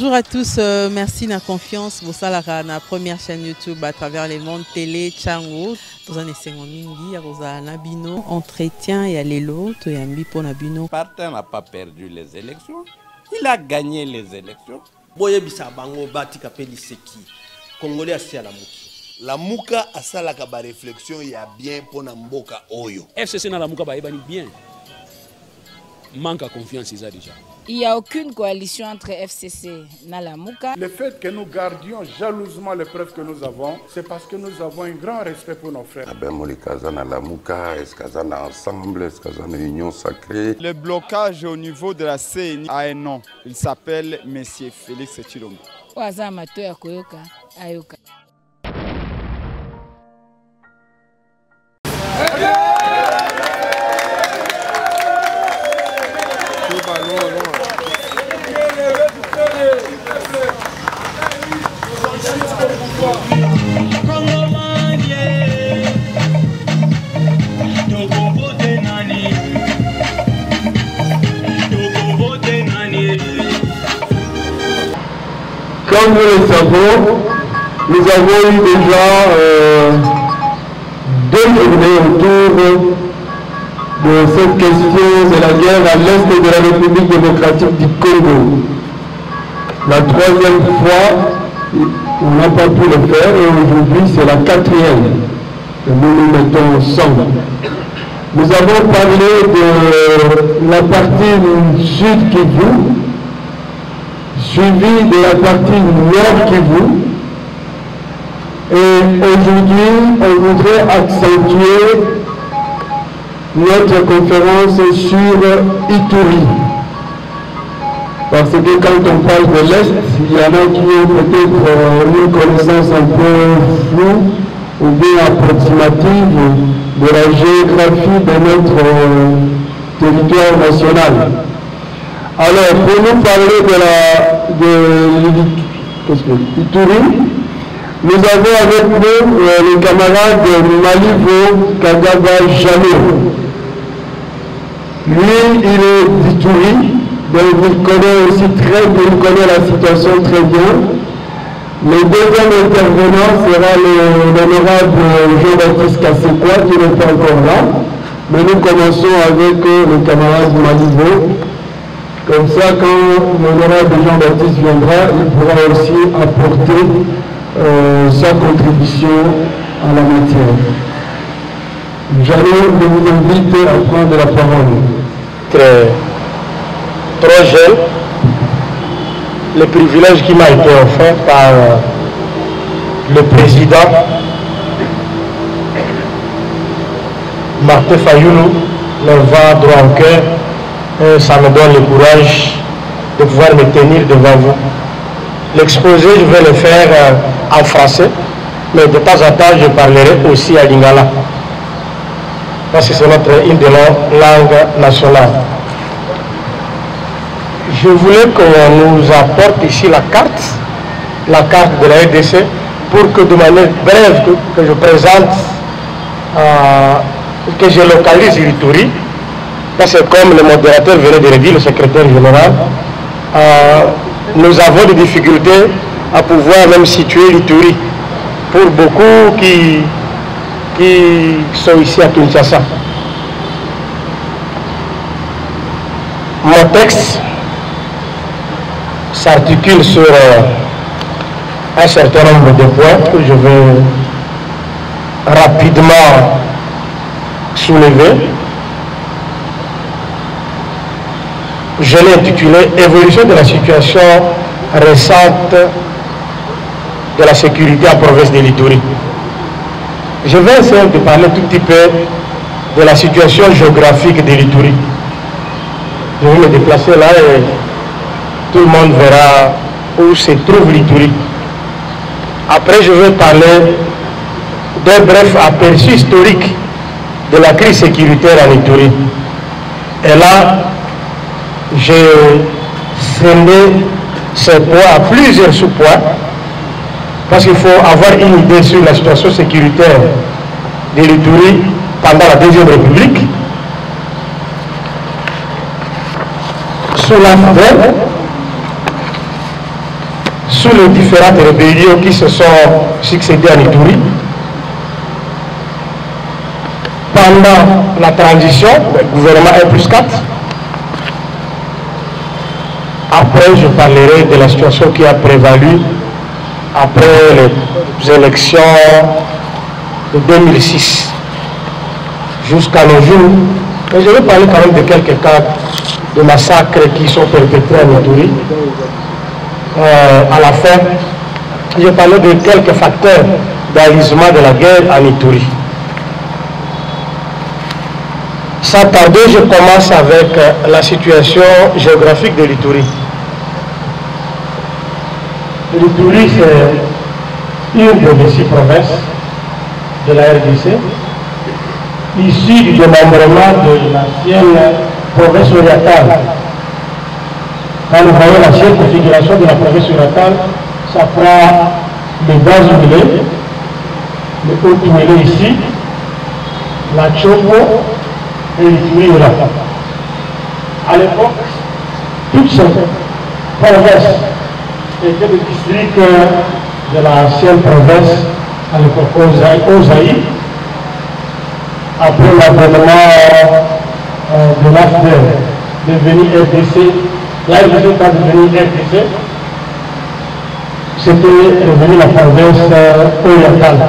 Bonjour à tous, merci de la confiance. Vous savez, la première chaîne YouTube à travers les mondes télé, Chango. Vous en êtes mingi, vous avez Nabino, entretien et Alelo, tu as mis pour Nabino. Martin n'a pas perdu les élections, il a gagné les élections. Boye bisa bango bati kapeli seki. Congolais asi à la muki. La muka asala ka ba réflexion ya bien pour na mboka oyo. FCC na la muka ba ebani bien. Manque à confiance ils a déjà. Il n'y a aucune coalition entre FCC et Nalamuka. Le fait que nous gardions jalousement les preuves que nous avons, c'est parce que nous avons un grand respect pour nos frères. Union sacrée. Le blocage au niveau de la CNI a un nom. Il s'appelle Monsieur Félix Tshilombo. Comme nous le savons, nous avons eu déjà 2 journées autour de cette question de la guerre à l'est de la République démocratique du Congo. La 3e fois, on n'a pas pu le faire et aujourd'hui c'est la 4e que nous nous mettons ensemble. Nous avons parlé de la partie sud Kivu, suivi de la partie nord Kivu. Et aujourd'hui, on voudrait accentuer notre conférence sur Ituri. Parce que quand on parle de l'Est, il y en a qui ont peut-être une connaissance un peu floue ou bien approximative de la géographie de notre territoire national. Alors, pour nous parler de Ituri, nous avons avec nous le camarade Malivo Kagaba Jalo. Lui, il est d'Ituri, donc il connaît aussi très bien, il connaît la situation très bien. Le deuxième intervenant sera l'honorable Jean-Baptiste Kassekwa, qui n'est pas encore là. Mais nous commençons avec le camarade Malivo. Comme ça, quand l'honorable Jean-Baptiste viendra, il pourra aussi apporter sa contribution à la matière. J'allais vous inviter à prendre la parole. Trop jeune, le privilège qui m'a été offert par le président Martin Fayoulou me va droit au cœur et ça me donne le courage de pouvoir me tenir devant vous. L'exposé, je vais le faire en français, mais de temps en temps, je parlerai aussi à lingala. Parce que c'est une de nos langues nationales. Je voulais qu'on nous apporte ici la carte de la RDC, pour que de manière brève, que je présente, que je localise l'Ituri. Parce que comme le modérateur venait de le dire, le secrétaire général, nous avons des difficultés à pouvoir même situer l'Ituri pour beaucoup qui sont ici à Kinshasa. Mon texte s'articule sur un certain nombre de points que je vais rapidement soulever. Je l'ai intitulé « Évolution de la situation récente de la sécurité en province de l'Ituri ». Je vais essayer de parler tout petit peu de la situation géographique de l'Ituri. Je vais me déplacer là et tout le monde verra où se trouve l'Ituri. Après, je vais parler d'un bref aperçu historique de la crise sécuritaire en Ituri. Et là, j'ai scindé ces points à plusieurs sous-points parce qu'il faut avoir une idée sur la situation sécuritaire de l'Ituri pendant la Deuxième République. Sous la FDR, sous les différentes rébellions qui se sont succédées en Ituri. Pendant la transition, le gouvernement 1+4. Après, je parlerai de la situation qui a prévalu après les élections de 2006 jusqu'à nos jours. Mais je vais parler quand même de quelques cas de massacres qui sont perpétrés en Ituri. À la fin, je vais parler de quelques facteurs d'alisement de la guerre en Ituri. Sans tarder, je commence avec la situation géographique de l'Ituri. L'Ituri, c'est une des 6 provinces de la RDC, issue du démembrement de l'ancienne province orientale. Quand vous voyez l'ancienne configuration de la province orientale, ça prend les bas humilés, le haut humilé ici, la Chobo, et l'Ituri est là. À l'époque, toutes ces provinces étaient des districts de l'ancienne province, à l'époque Ozaï. Après l'avènement de l'AFDER, devenu RDC, la RDC étant devenue RDC, c'était devenu la province orientale.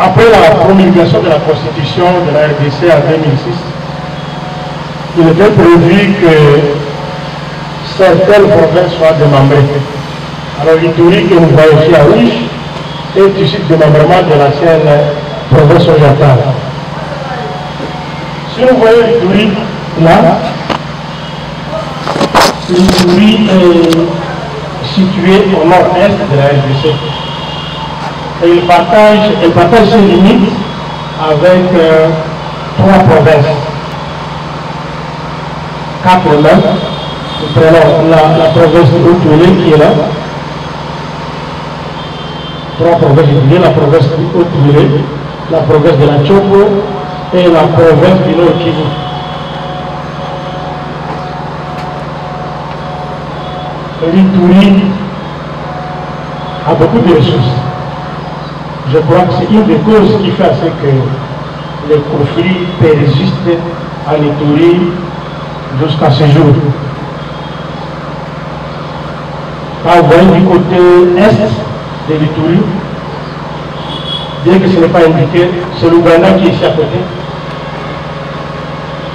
Après la promulgation de la Constitution de la RDC en 2006, il était prévu que certaines provinces soient démembrées. Alors l'Ituri que nous voyons ici à rouge est issu du démembrement de l'ancienne province orientale. Si vous voyez l'Ituri là, l'Ituri est situé au nord-est de la RDC. Et il partage ses limites avec 3 provinces. 4 même. Nous prenons la province de Haut-Tuélé qui est là. 3 provinces de la province de Haut-Tuélé, la province de la Chopo et la province du Nord Kivu. L'Ituri a beaucoup de ressources. Je crois que c'est une des causes qui fait à ce que les conflits persistent en Ituri jusqu'à ce jour. Quand vous voyez du côté est de l'Ituri, bien que ce n'est pas indiqué, c'est l'Ouganda qui est ici à côté.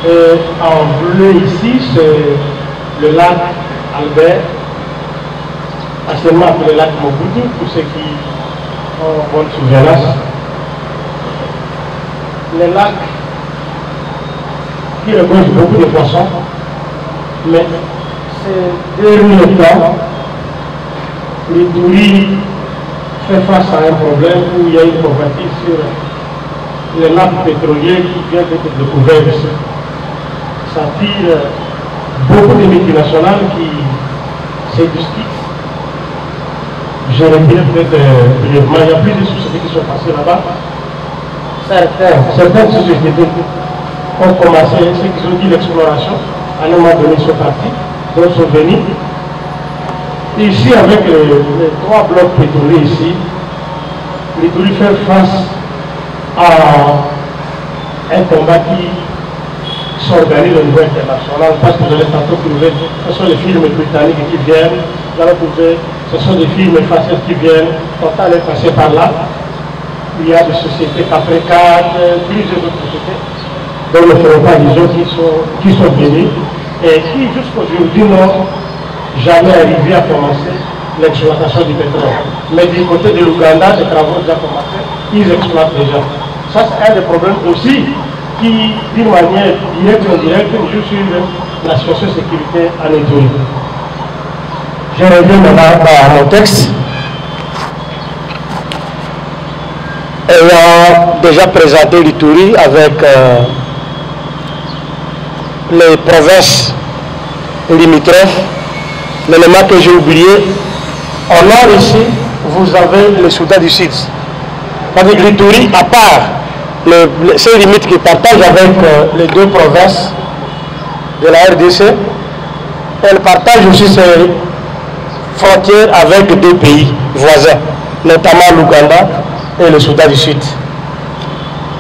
Et en bleu ici, c'est le lac Albert, anciennement appelé le lac Mobutu, pour ceux qui bonne souvenance. Les lacs qui regorgent beaucoup de poissons, mais ces derniers temps, l'Ituri fait face à un problème où il y a une convoitise sur les lacs pétroliers qui viennent d'être découverts ici. Ça attire beaucoup de multinationales qui se discutent. Je reviens peut-être brièvement, il y a plusieurs sociétés qui sont passées là-bas. Certaines sociétés ont commencé, ceux qui ont dit l'exploration, à un moment donné sont partis, d'autres sont venus. Ici, avec les 3 blocs pétroliers ici, l'Ituri fait face à un combat qui s'organise au niveau international, parce que vous allez tantôt trouver, ce sont les firmes britanniques qui viennent, vous allez trouver, ce sont des firmes françaises qui viennent, Total est passé par là, il y a des sociétés Capricat, plusieurs autres sociétés, dont ne feront pas les autres qui sont venues, et qui jusqu'aujourd'hui n'ont jamais arrivé à commencer l'exploitation du pétrole. Mais du côté de l'Ouganda, les travaux ont déjà commencé, ils exploitent déjà. Ça, c'est un des problèmes aussi qui, d'une manière directe ou indirecte, joue sur la situation de sécurité en Ituri. Je reviens maintenant à mon texte. Ayant déjà présenté l'Ituri avec les provinces limitrophes, l'élément que j'ai oublié, au nord ici, vous avez le Soudan du Sud. Avec l'Ituri, à part ces limites qui partagent avec les 2 provinces de la RDC, elle partage aussi ses frontières avec deux pays voisins, notamment l'Ouganda et le Soudan du Sud.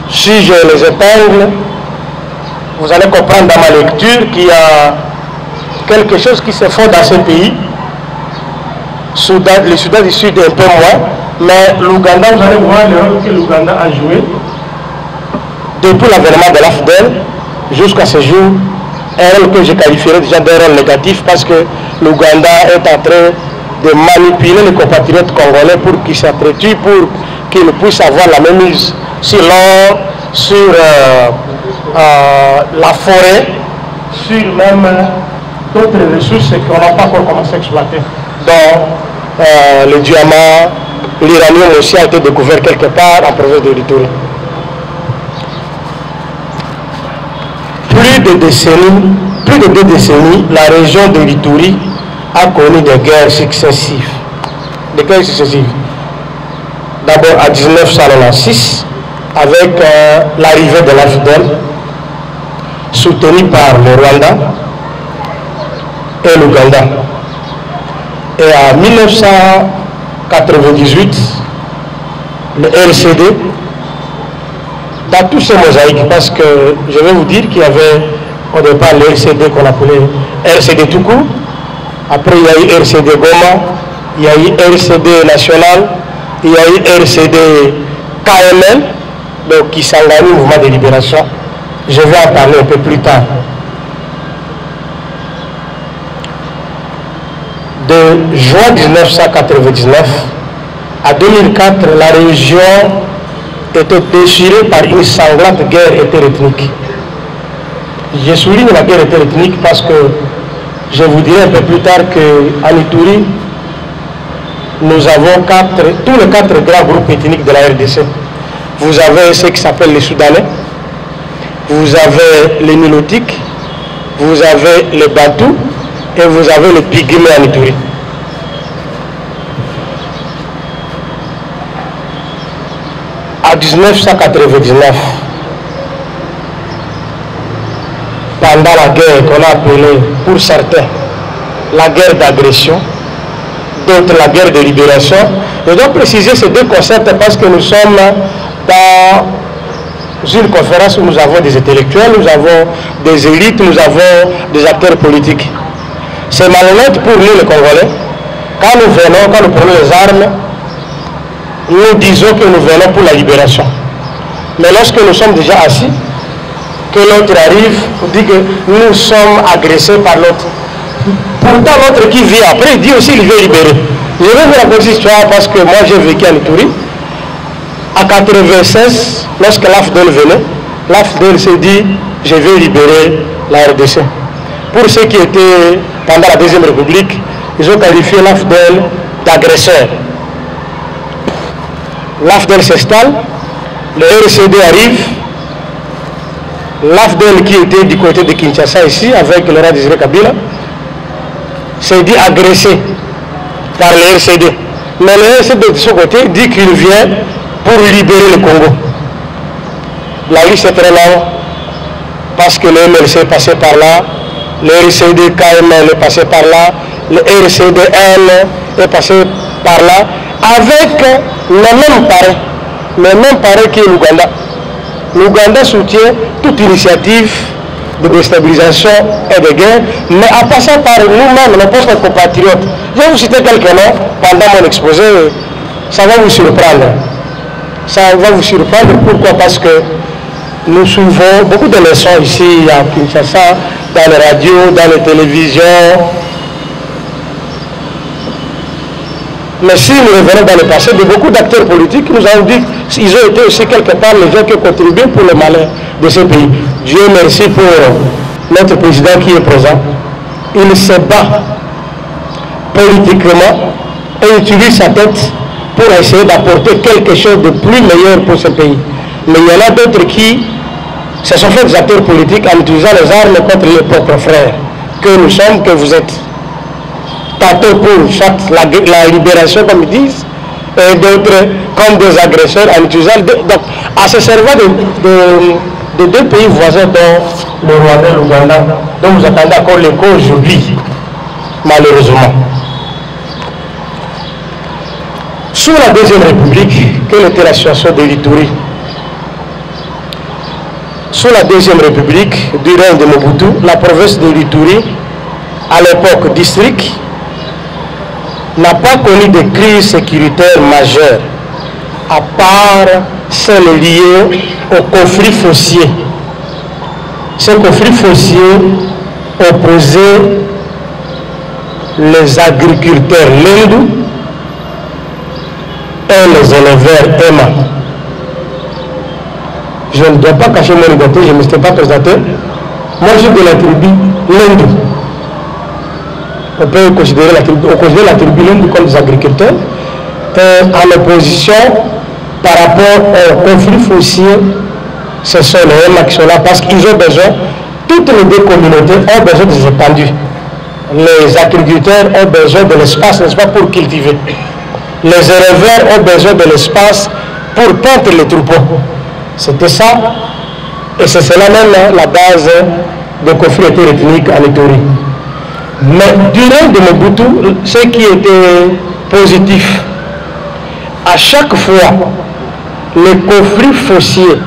Si je les épingle, vous allez comprendre dans ma lecture qu'il y a quelque chose qui se fait dans ces pays. Le Soudan du Sud un peu moins, mais l'Ouganda, vous allez voir le rôle que l'Ouganda a joué depuis l'avènement de l'AFDEL jusqu'à ce jour, un rôle que je qualifierais déjà d'un rôle négatif parce que l'Ouganda est en train de manipuler les compatriotes congolais pour qu'ils s'entretuent, pour qu'ils puissent avoir la même mise sur l'or, sur la forêt, sur même d'autres ressources qu'on n'a pas encore commencé à exploiter. Donc, le diamant, l'uranium aussi a été découvert quelque part en province de l'Ituri. Plus de 2 décennies, la région de l'Ituri a connu des guerres successives. D'abord en 1996, avec l'arrivée de l'AFDEL, soutenu par le Rwanda et l'Ouganda. Et en 1998, le RCD, dans tous ces mosaïques, parce que je vais vous dire qu'il y avait au départ le RCD qu'on appelait RCD tout court, après il y a eu RCD Goma, il y a eu RCD national, il y a eu RCD KML, donc qui s'engage au mouvement de libération. Je vais en parler un peu plus tard. De juin 1999 à 2004, la région était déchirée par une sanglante guerre interethnique. Je souligne la guerre interethnique parce que je vous dirai un peu plus tard qu'à Ituri, nous avons tous les 4 grands groupes ethniques de la RDC. Vous avez ceux qui s'appellent les Soudanais, vous avez les Nilotiques, vous avez les Bantous et vous avez les Pygmées en Ituri. En 1999, pendant la guerre qu'on a appelée, pour certains, la guerre d'agression, d'autres la guerre de libération, je dois préciser ces 2 concepts parce que nous sommes dans une conférence où nous avons des intellectuels, nous avons des élites, nous avons des acteurs politiques. C'est malhonnête pour nous les Congolais. Quand nous venons, quand nous prenons les armes, nous disons que nous venons pour la libération. Mais lorsque nous sommes déjà assis, que l'autre arrive, on dit que nous sommes agressés par l'autre. Pourtant l'autre qui vit après, il dit aussi qu'il veut libérer. Je vais vous raconter cette histoire parce que moi j'ai vécu en Ituri. En 1996, lorsque l'AFDEL venait, l'AFDEL s'est dit je vais libérer la RDC. Pour ceux qui étaient pendant la Deuxième République, ils ont qualifié l'AFDEL d'agresseur. L'AFDEL s'installe, le RCD arrive, l'AFDEL qui était du côté de Kinshasa ici, avec le roi Désiré Kabila, s'est dit agressé par le RCD. Mais le RCD de son côté dit qu'il vient pour libérer le Congo. La liste est très longue parce que le MLC est passé par là, le RCD KML est passé par là, le RCDL est passé par là, avec le même pareil que l'Ouganda. L'Ouganda soutient toute initiative de déstabilisation et de guerre, mais en passant par nous-mêmes, nos propres compatriotes. Je vais vous citer quelques noms pendant mon exposé, ça va vous surprendre. Ça va vous surprendre, pourquoi? Parce que nous suivons beaucoup de leçons ici à Kinshasa, dans les radios, dans les télévisions. Mais si nous revenons dans le passé, de beaucoup d'acteurs politiques, nous avons dit qu'ils ont été aussi quelque part les gens qui ont contribué pour le malheur de ce pays. Dieu merci pour notre président qui est présent. Il se bat politiquement et utilise sa tête pour essayer d'apporter quelque chose de plus meilleur pour ce pays. Mais il y en a d'autres qui se sont fait des acteurs politiques en utilisant les armes contre les propres frères que nous sommes, que vous êtes. Tantôt pour la libération, comme ils disent, et d'autres comme des agresseurs en utilisant. Donc, en se servant de 2 pays voisins, dont le Rwanda et l'Ouganda, dont vous attendez encore l'écho aujourd'hui. malheureusement. Sous la Deuxième République, quelle était la situation de l'Ituri? Sous la Deuxième République, du règne de Mobutu, la province de l'Ituri, à l'époque district, n'a pas connu de crise sécuritaire majeure, à part celle liée au conflit foncier. Ce conflit foncier opposait les agriculteurs lindous et les éleveurs Emma. Je ne dois pas cacher mon identité, je ne me suis pas présenté. Moi, je suis de la tribu Lindou. On peut considérer la tribu Lindou comme des agriculteurs. En opposition par rapport au conflit foncier, ce sont les Emma qui sont là parce qu'ils ont besoin, toutes les deux communautés ont besoin de s'épanduir. Les agriculteurs ont besoin de l'espace, n'est-ce pas, pour cultiver. Les éleveurs ont besoin de l'espace pour pendre les troupeaux. C'était ça, et c'est cela même la base des conflits ethniques en Ituri. Mais durant de Mobutu, ce qui était positif, à chaque fois, les conflits fonciers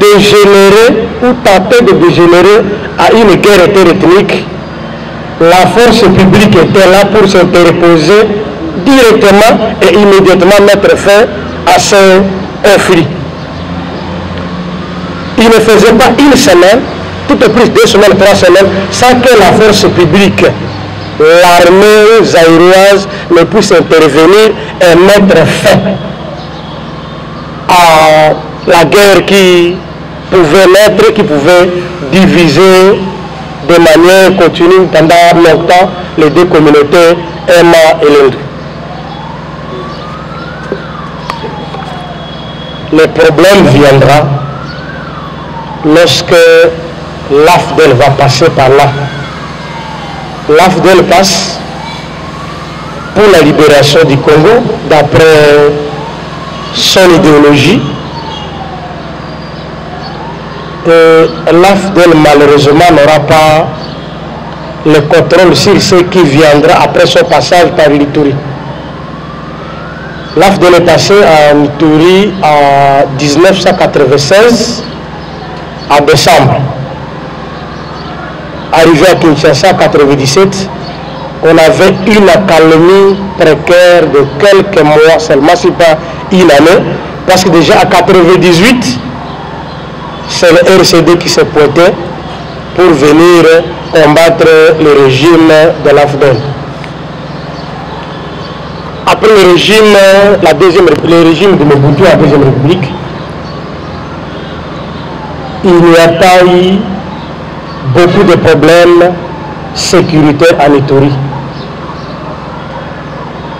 dégénéraient ou tentaient de dégénérer à une guerre interethnique, la force publique était là pour s'interposer directement et immédiatement mettre fin à ces conflits. Il ne faisait pas une semaine, tout au plus 2 semaines, 3 semaines, sans que la force publique, l'armée zaïroise, ne puisse intervenir et mettre fin à la guerre qui pouvait diviser de manière continue pendant longtemps les deux communautés, Emma et Lindou. Le problème viendra lorsque l'AFDEL va passer par là. L'AFDEL passe pour la libération du Congo d'après son idéologie. L'AFDEL malheureusement n'aura pas le contrôle sur ce qui viendra après son passage par l'Ituri. L'AFDEL est passé en Ituri en 1996 en décembre. Arrivé à Kinshasa en 1997, on avait une accalmie précaire de quelques mois seulement, si pas une année, parce que déjà en 1998, c'est le RCD qui s'est pointé pour venir combattre le régime de l'AFDEL. Après le régime de Mobutu, la Deuxième République, il n'y a pas eu beaucoup de problèmes sécuritaires en Ituri.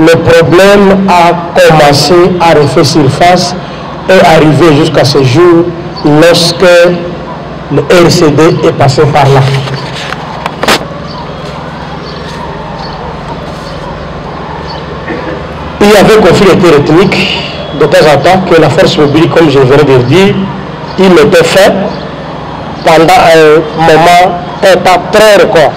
Le problème a commencé à refaire surface et arrivé jusqu'à ce jour lorsque le RCD est passé par là. Il y avait un conflit interethnique de temps en temps que la force publique, comme je venais de dire, il mettait fin pendant un moment, un temps très record.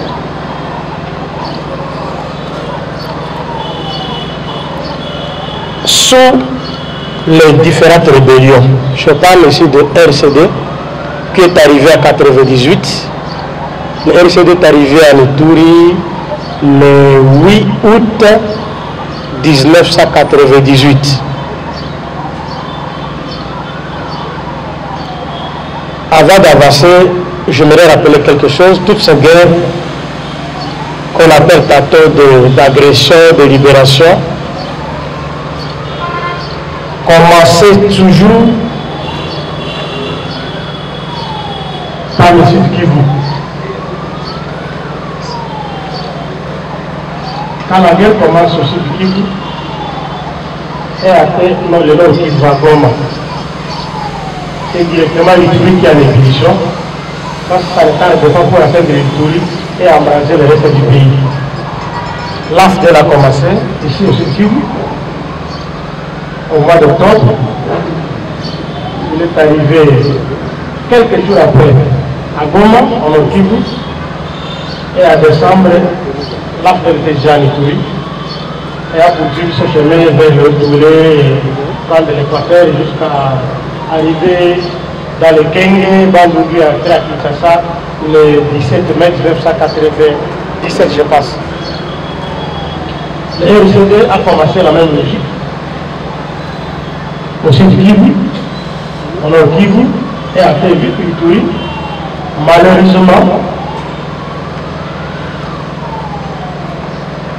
Sous les différentes rébellions, je parle ici de RCD qui est arrivé en 1998. Le RCD est arrivé à Ituri le 8 août 1998. Avant d'avancer, j'aimerais rappeler quelque chose. Toutes ces guerres qu'on appelle tantôt d'agression, de libération, commençaient toujours par le Sud Kivu. Quand la guerre commence au Sud Kivu, et après, le nord Kivu à Goma. C'est directement l'Ituri qui a l'expédition, parce que ça ne tarde pas pour la fête de l'Ituri et embraser le reste du pays. L'AFDEL a commencé, ici au Sud Kivu, au mois d'octobre. Il est arrivé quelques jours après à Goma, en Nord Kivu, et en décembre, l'AFDEL était déjà à Ituri et a poursuivi ce chemin vers le Toulé, prendre l'équateur jusqu'à arriver dans le Kenge, Bandougi, à Kinshasa, le 17 mai 1997, je pense. Le RCD a commencé la même logique. Au sud Kivu, au nord Kivu, et a fait vite Ituri. Malheureusement,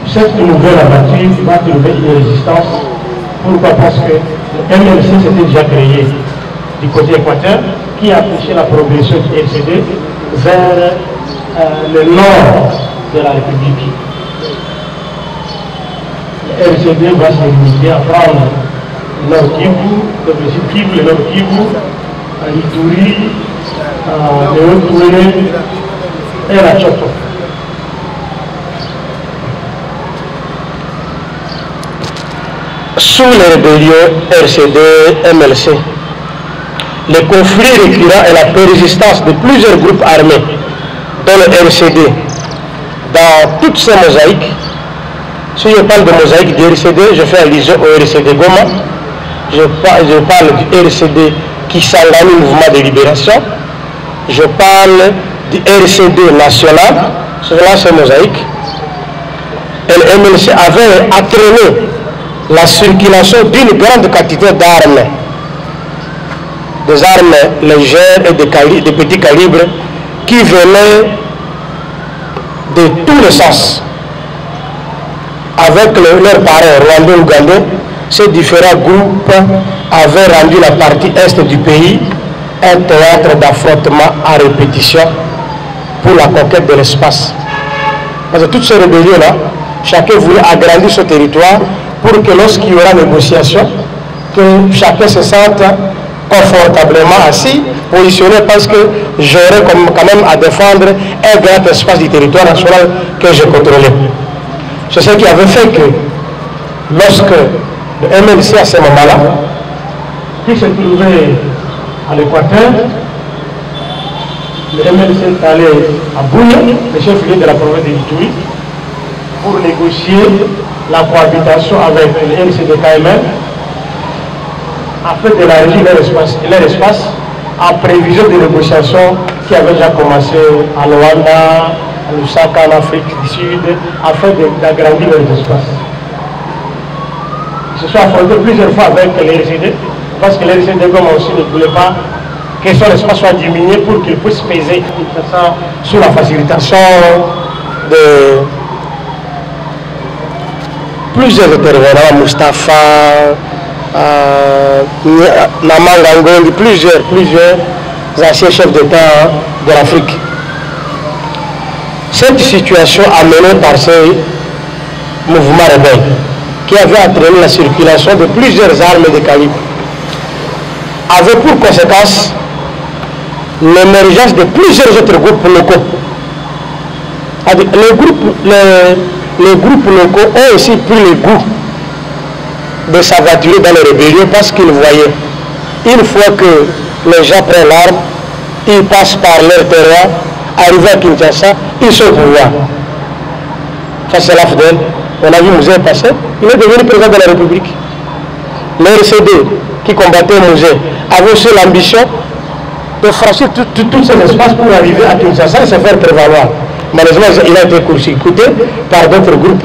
cette nouvelle aventure va trouver une résistance. Pourquoi? Parce que le MLC s'était déjà créé du côté équateur, qui a poussé la progression du RCD vers le nord de la République. Le RCD va se limiter à prendre le nord Kivu, le sud Kivu, le nord Kivu, l'Ituri, le Haut-Toulé et la Tchoto. Sous les rébellions RCD-MLC, les conflits récurrents et la persistance de plusieurs groupes armés dans le RCD, dans toutes ces mosaïques. Si je parle de mosaïque du RCD, je fais allusion au RCD Goma, je parle du RCD Kisangani, mouvement de libération, je parle du RCD national, cela c'est mosaïque. Et le MLC avait entraîné la circulation d'une grande quantité d'armes, des armes légères et de petits calibres qui venaient de tous les sens. Avec leurs parents rwandais-ougandais, ces différents groupes avaient rendu la partie est du pays un théâtre d'affrontement à répétition pour la conquête de l'espace. Parce que toutes ces rébellions-là, chacun voulait agrandir ce territoire pour que lorsqu'il y aura négociation, que chacun se sente confortablement assis, positionné, parce que j'aurais quand même à défendre un grand espace du territoire national que je contrôlais. C'est ce qui avait fait que lorsque le MLC à ce moment-là, qui se trouvait à l'Équateur, le MLC est allé à Bouya, le chef-lieu de la province de l'Ituri, pour négocier la cohabitation avec le RCD-KML, afin d'élargir leur espace en prévision des négociations qui avaient déjà commencé à Luanda, à Lusaka, en Afrique du Sud, afin d'agrandir leurs espaces. Ils se sont affrontés plusieurs fois avec les RCD, parce que les RCD comme aussi ne voulaient pas que son espace soit diminué pour qu'ils puissent peser sous la facilitation de plusieurs intervenants, Mustapha, Namanga Ngondi, plusieurs anciens chefs d'État de l'Afrique. Cette situation amenée par ces mouvements rebelles qui avaient entraîné la circulation de plusieurs armes de calibre avait pour conséquence l'émergence de plusieurs autres groupes locaux. Les groupes locaux ont aussi pris le goût de s'aventurer dans les rébellions parce qu'ils voyaient, une fois que les gens prennent l'arme, ils passent par leur terroir, arrivent à Kinshasa, ils sont au pouvoir. Ça c'est l'AFDEL. On a vu Mouzé passer, il est devenu président de la République. Le RCD qui combattait Mouzé avait aussi l'ambition de franchir tous ces espaces pour arriver à Kinshasa et se faire prévaloir. Malheureusement, il a été court-circuité par d'autres groupes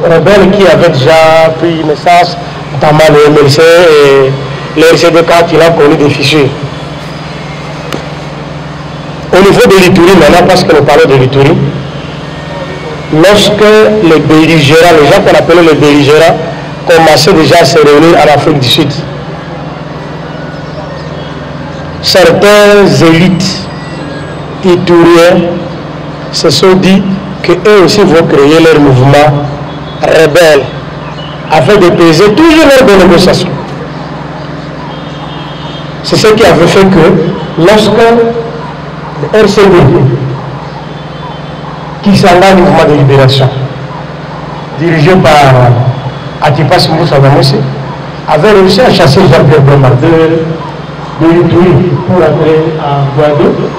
rebelles qui avaient déjà pris naissance, notamment le MLC et le RCD quand il a connu des fissures. Au niveau de l'Ituri, maintenant, parce que nous parlons de l'Ituri, lorsque les belligérants, les gens qu'on appelait les belligérants, commençaient déjà à se réunir en Afrique du Sud, certains élites ituriens se sont dit qu'eux aussi vont créer leur mouvement rebelle afin de peser toujours leurs négociations. C'est ce qui avait fait que lorsque le RCD, qui s'engage au mouvement de libération, dirigé par Atipas Moussa Damossi, avait réussi à chasser Jean-Pierre Bombardeur de l'Ituri pour entrer à Guadeloupe.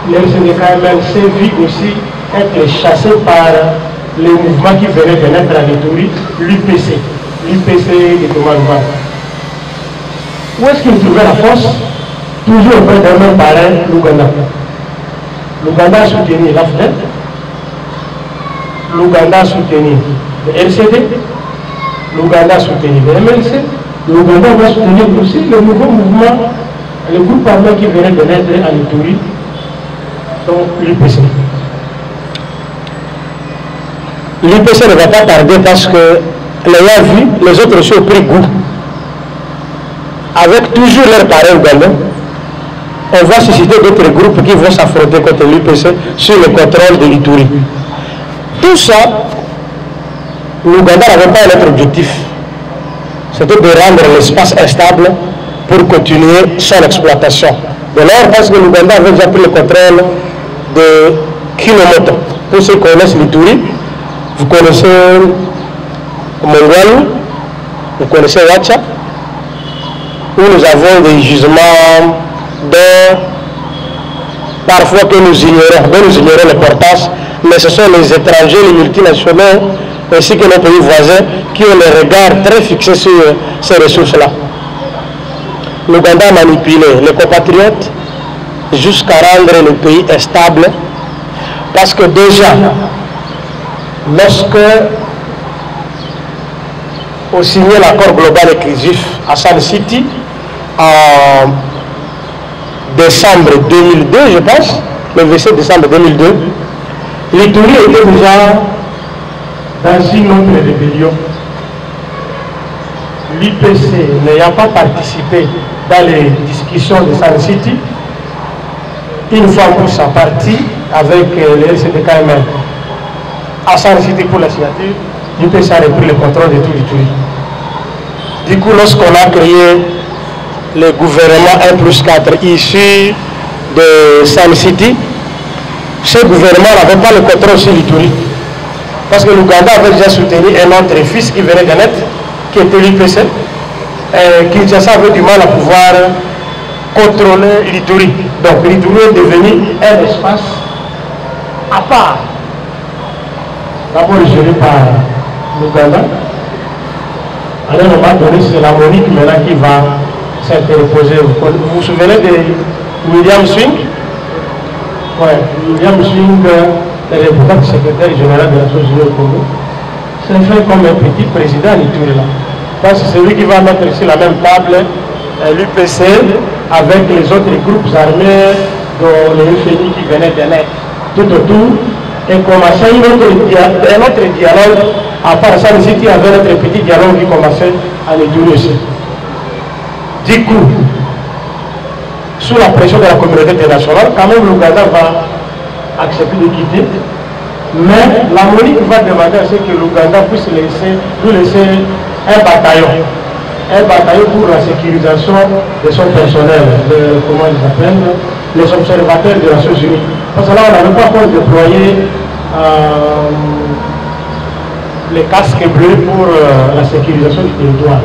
le RCD-KML s'est vu aussi être chassé par les mouvements qui venaient de naître à l'Ituri, l'UPC de Thomas Louva. Où est-ce qu'il trouvait la force? Toujours auprès d'un même parrain, l'Ouganda. L'Ouganda a soutenu l'AFNET, l'Ouganda a soutenu le RCD, l'Ouganda a soutenu le MLC, l'Ouganda va soutenir aussi le nouveau mouvement, le groupe armé qui venait de naître à l'Ituri, donc l'UPC. L'UPC ne va pas tarder parce que, l'ayant vu, les autres aussi ont pris goût. Avec toujours leur parrain ougandais, on va susciter d'autres groupes qui vont s'affronter contre l'UPC sur le contrôle de l'Ituri. Tout ça, l'Ouganda n'avait pas un autre objectif. C'était de rendre l'espace instable pour continuer son exploitation. De lors, parce que l'Ouganda avait déjà pris le contrôle de Kinomoto. Pour ceux qui connaissent l'Ituri, vous connaissez Mongwalu, vous connaissez Wacha, où nous avons des gisements dont parfois que nous ignorons l'importance, mais ce sont les étrangers, les multinationaux, ainsi que nos pays voisins, qui ont le regard très fixé sur ces ressources-là. L'Ouganda a manipulé les compatriotes jusqu'à rendre le pays instable, parce que déjà, lorsque on signait l'accord global inclusif à Sun City en décembre 2002, je pense, le 27 décembre 2002, l'Ituri était déjà dans une autre rébellion. L'IPC n'ayant pas participé dans les discussions de Sun City, une fois pour sa partie avec le RCD-KML à Sun City pour la signature, l'IPC a repris le contrôle de tout l'Ituri. Du coup, lorsqu'on a créé le gouvernement 1+4 issu de Sun City, ce gouvernement n'avait pas le contrôle sur l'Ituri. Parce que l'Ouganda avait déjà soutenu un autre fils qui venait de naître, qui était l'IPC. Kinshasa avait du mal à pouvoir contrôler l'Ituri. Donc l'Ituri est devenu un espace à part. D'abord géré par l'Ouganda. À un moment donné, c'est la Monique maintenant qui va s'interposer. Vous vous souvenez de William Swing? Oui, William Swing, le représentant du secrétaire général de la Nations Unies au Congo, s'est fait comme un petit président à l'Ituri là. Parce que c'est lui qui va mettre sur la même table l'UPC avec les autres groupes armés, dont les FNI qui venaient de naître, tout autour, et commencer un autre dialogue. À part ça, il y avait notre petit dialogue qui commençait à l'Ituri aussi. Du coup, sous la pression de la communauté internationale, quand même l'Ouganda va accepter de quitter, mais la Monique va demander à ce que l'Ouganda puisse nous laisser un bataillon pour la sécurisation de son personnel, comment ils appellent, les observateurs des Nations Unies. Parce que là, on n'avait pas encore déployé les casques bleus pour la sécurisation du territoire.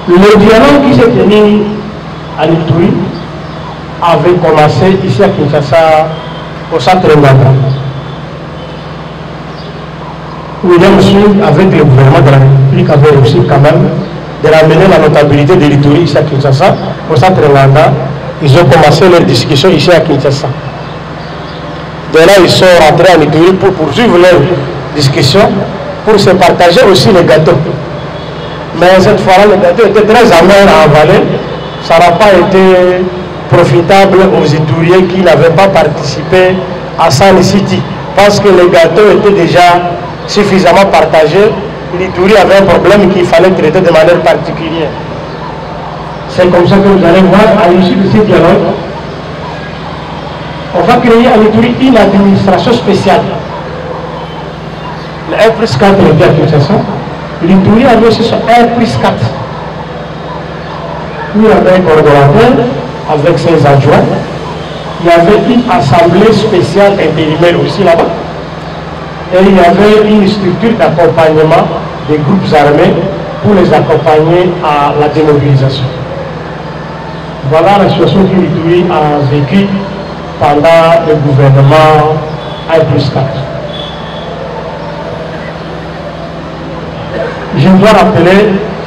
Le dialogue qui s'est tenu à l'Ituri avait commencé ici à Kinshasa, au centre Nganda. William Swing, avec le gouvernement de la République, avait réussi quand même de ramener la notabilité de l'Ituri ici à Kinshasa, au centre Nganda. Ils ont commencé leur discussion ici à Kinshasa. De là, ils sont rentrés en Ituri pour poursuivre leur discussion, pour se partager aussi les gâteaux. Mais cette fois-là, le gâteau était très amer à avaler. Ça n'a pas été profitable aux Ituriens qui n'avaient pas participé à Sun City. Parce que le gâteau était déjà suffisamment partagé. L'Ituri avait un problème qu'il fallait traiter de manière particulière. C'est comme ça que vous allez voir, à l'issue de ce dialogue, on va créer à l'Ituri une administration spéciale. Le 1+4 était à Kinshasa. L'Ituri avait aussi son 1+4. Il y avait un coordonnateur avec ses adjoints. Il y avait une assemblée spéciale intérimaire aussi là-bas. Et il y avait une structure d'accompagnement des groupes armés pour les accompagner à la démobilisation. Voilà la situation que l'Itourie a vécue pendant le gouvernement I+4. Je dois rappeler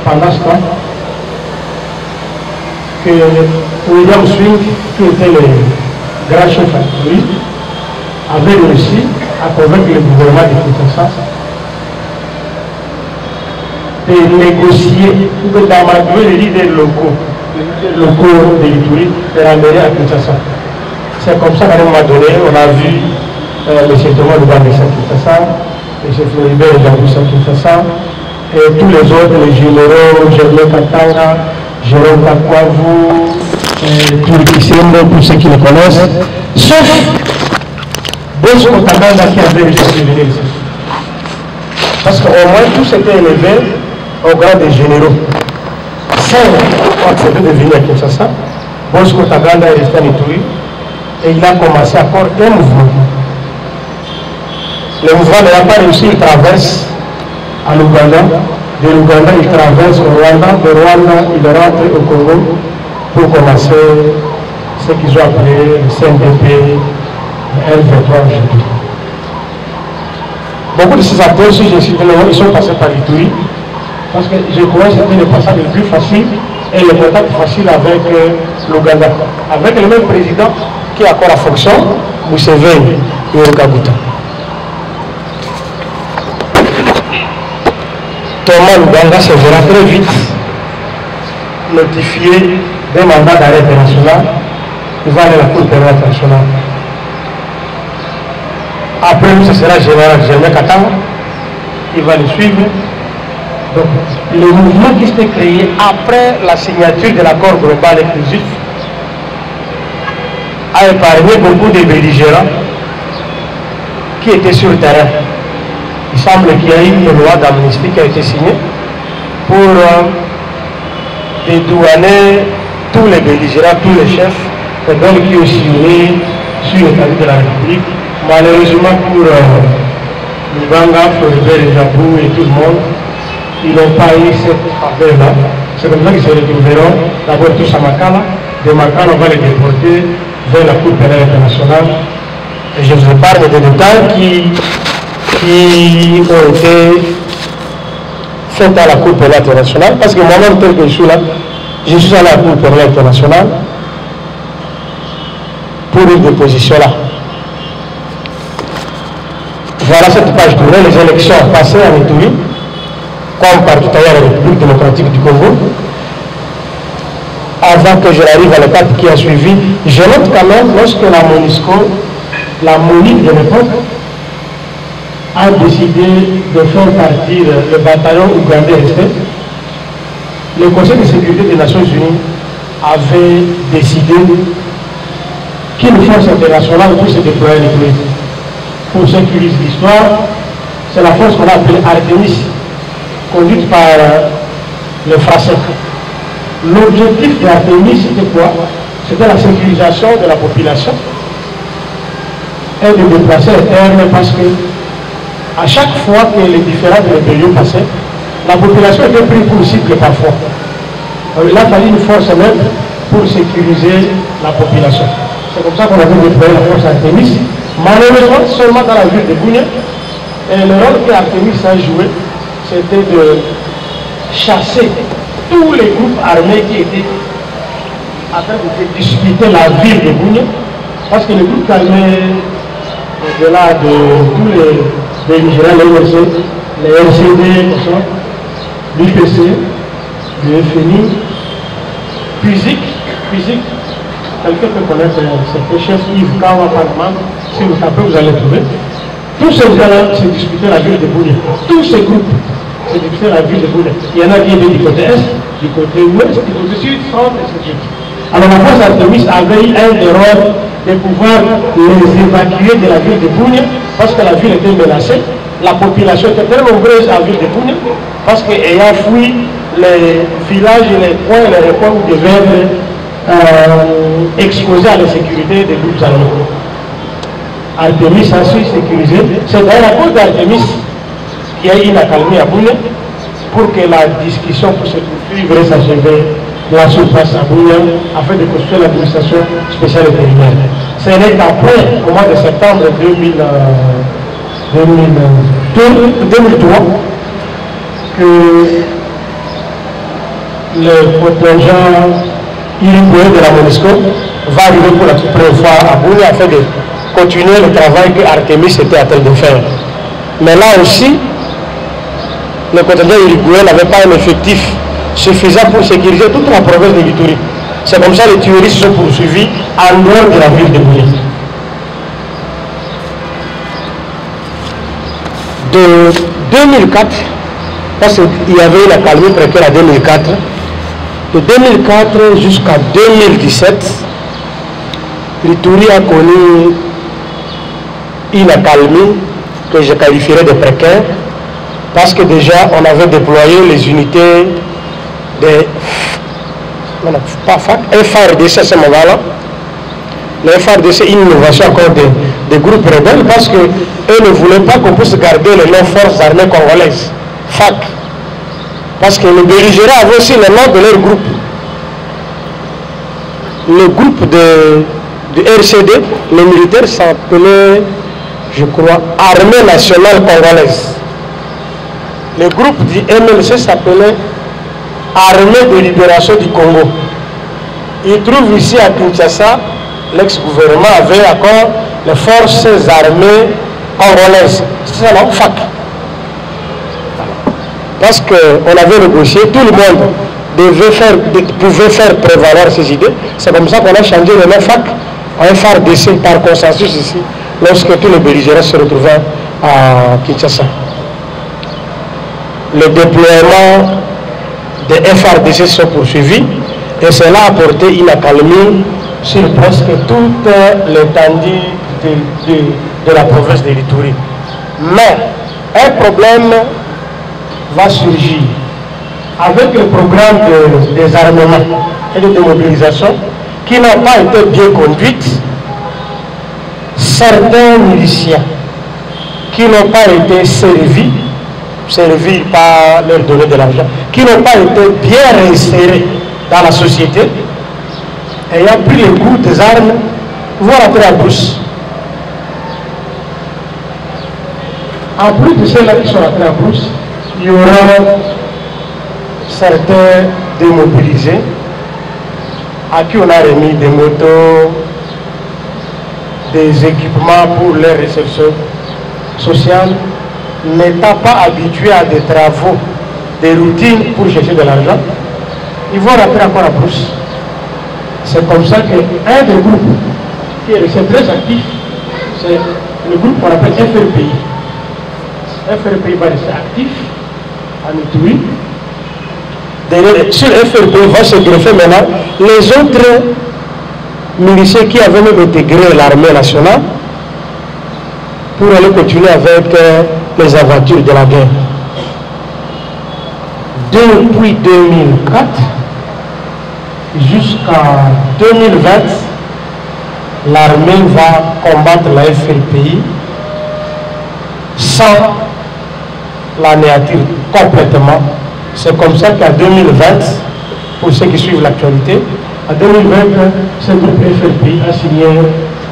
pendant ce temps que William Swing, qui était le grand chef d'Itourie, avait réussi à convaincre le gouvernement de Kinshasa de négocier ou d'amadouer les leaders locaux de l'Itourie de ramener à Kinshasa. C'est comme ça qu'à un moment donné, on a vu M. Thomas Lubangisa Kinshasa, M. Floribert Jamboussa Kinshasa, et tous les autres, les généraux, Germain Katanga, Jérôme Kakwavu, tous ceux qui le connaissent, sauf Bosco Taganda qui avait réussi à devenir ici. Parce qu'au moins tout s'était élevé au grade des généraux. 5 ont accepté de venir à Kinshasa. Bosco Taganda est resté en Itourie et il a commencé à porter un mouvement. Le mouvement n'a pas réussi, il traverse à l'Ouganda. De l'Ouganda, il traverse au Rwanda. De Rwanda, il rentre au Congo pour commencer ce qu'ils ont appelé le CNDP L23 aujourd'hui. Beaucoup de ces acteurs, si je cite le nom, ils sont passés par l'Itourie parce que je crois que c'était le passage le plus facile et le contact facile avec l'Ouganda. Avec le même président qui a encore la fonction, Museveni Yoweri. Thomas Lubanga se verra très vite notifié d'un mandat d'arrêt international. Il va aller à la Cour pénale internationale. Après lui, ce sera le général Germain Katanga qui va le suivre. Donc, le mouvement qui s'est créé après la signature de l'accord global inclusif a épargné beaucoup de belligérants qui étaient sur le terrain. Il semble qu'il y a eu une loi d'amnistie qui a été signée pour dédouaner tous les belligérants, tous les chefs qui ont signé sur l'état de la République. Malheureusement pour Lubanga, Floribert Jambou et tout le monde, ils n'ont pas eu cette affaire-là. C'est comme ça qu'ils se retrouveront d'abord tous à Makala. De Makala, on va les déporter vers la Cour pénale internationale. Et je vous épargne des détails qui ont été faits à la Cour pénale internationale. Parce que moi-même, tel que je suis là, je suis allé à la Cour pénale internationale pour une déposition là. Voilà cette page tournée, les élections passées en Itourie, comme partout ailleurs la République démocratique du Congo. Avant que je n'arrive à l'étape qui a suivi, je note quand même, lorsque la MONUSCO, la MONUC de l'époque, a décidé de faire partir le bataillon ougandais resté, le Conseil de sécurité des Nations Unies avait décidé qu'une force internationale puisse se déployer en Itourie. Pour sécuriser l'histoire, c'est la force qu'on a appelée Artemis, conduite par les Français. L'objectif d'Artemis, c'était quoi? C'était la sécurisation de la population et de déplacer les terres, parce que à chaque fois que les différentes rébellions passaient, la population était prise pour cible parfois. Alors, il a fallu une force même pour sécuriser la population. C'est comme ça qu'on avait déployé la force Artemis. Malheureusement, seulement dans la ville de Bunia. Et le rôle que Artemis a joué, c'était de chasser tous les groupes armés qui étaient en train de disputer la ville de Bunia. Parce que les groupes armés, au-delà de tous les belligérants, les RCD, l'UPC, le FNI, physique, quelqu'un peut connaître ce chef Yves Kawa Parlement, si vous tapez, vous allez trouver. Tous ces gens-là se disputaient la ville de Bunia. Tous ces groupes se disputaient la ville de Bunia. Il y en a qui étaient du côté est, du côté ouest, du côté sud, centre, etc. Alors la force Artemis avait eu un des rôles de pouvoir les évacuer de la ville de Bunia, parce que la ville était menacée. La population était très nombreuse à la ville de Bunia, parce qu'ayant fui les villages, les coins, les recoins où devaient être exposés à la sécurité des groupes armés. Artemis a su sécuriser. C'est d'ailleurs à cause d'Artemis qu'il y a eu une accalmie à Bunia pour que la discussion puisse se poursuivre et s'achever la surface à Bouya afin de construire l'administration spéciale vétérinaire. Ce n'est qu'après, au mois de septembre 2003, que le contingent uruguayen de la MONUSCO va arriver pour la première fois à Bouya afin de continuer le travail que Artemis était en train de faire. Mais là aussi, le contingent uruguayen n'avait pas un effectif suffisant pour sécuriser toute la province de l'Ituri. C'est comme ça que les tueries se sont poursuivies en dehors de la ville de Bouya. De 2004, parce qu'il y avait une accalmie précaire en 2004, de 2004 jusqu'à 2017, l'Ituri a connu une accalmie que je qualifierais de précaire, parce que déjà on avait déployé les unités des FARDC à ce moment-là. Les FARDC, une innovation encore des groupes rebelles, parce qu'eux ne voulaient pas qu'on puisse garder le nom Forces armées congolaises, FAC. Parce que les belligérants avaient aussi le nom de leur groupe. Le groupe de RCD, les militaires s'appelaient, je crois, Armée nationale congolaise. Le groupe du MLC s'appelait Armée de libération du Congo. Il trouve ici à Kinshasa, l'ex-gouvernement avait encore les forces armées congolaises. C'est ça, non? FAC. Parce qu'on avait négocié, tout le monde pouvait faire prévaloir ses idées. C'est comme ça qu'on a changé le nom FAC en FARDC par consensus ici, lorsque tous les belligérants se retrouvaient à Kinshasa. Le déploiement des FARDC sont poursuivis et cela a apporté une accalmie sur presque toute l'étendue de la province de l'Ituri. Mais un problème va surgir avec le programme de désarmement et de démobilisation qui n'a pas été bien conduite. Certains miliciens qui n'ont pas été servis par leur donner de l'argent, qui n'ont pas été bien réinsérés dans la société, ayant pris le goût des armes, vont rentrer en brousse. En plus de ceux-là qui sont rentrés en brousse, il y aura certains démobilisés à qui on a remis des motos, des équipements pour leur réception sociale, n'étant pas habitués à des travaux, des routines pour chercher de l'argent, ils vont rentrer encore en brousse. C'est comme ça qu'un des groupes qui est resté très actif, c'est le groupe qu'on appelle FRPI. FRPI va rester actif en Ituri. Sur FRPI va se greffer maintenant les autres miliciens qui avaient même intégré l'armée nationale pour aller continuer avec les aventures de la guerre. Depuis 2004 jusqu'à 2020, l'armée va combattre la FRPI sans l'anéantir complètement. C'est comme ça qu'en 2020, pour ceux qui suivent l'actualité, en 2020, ce groupe FRPI a signé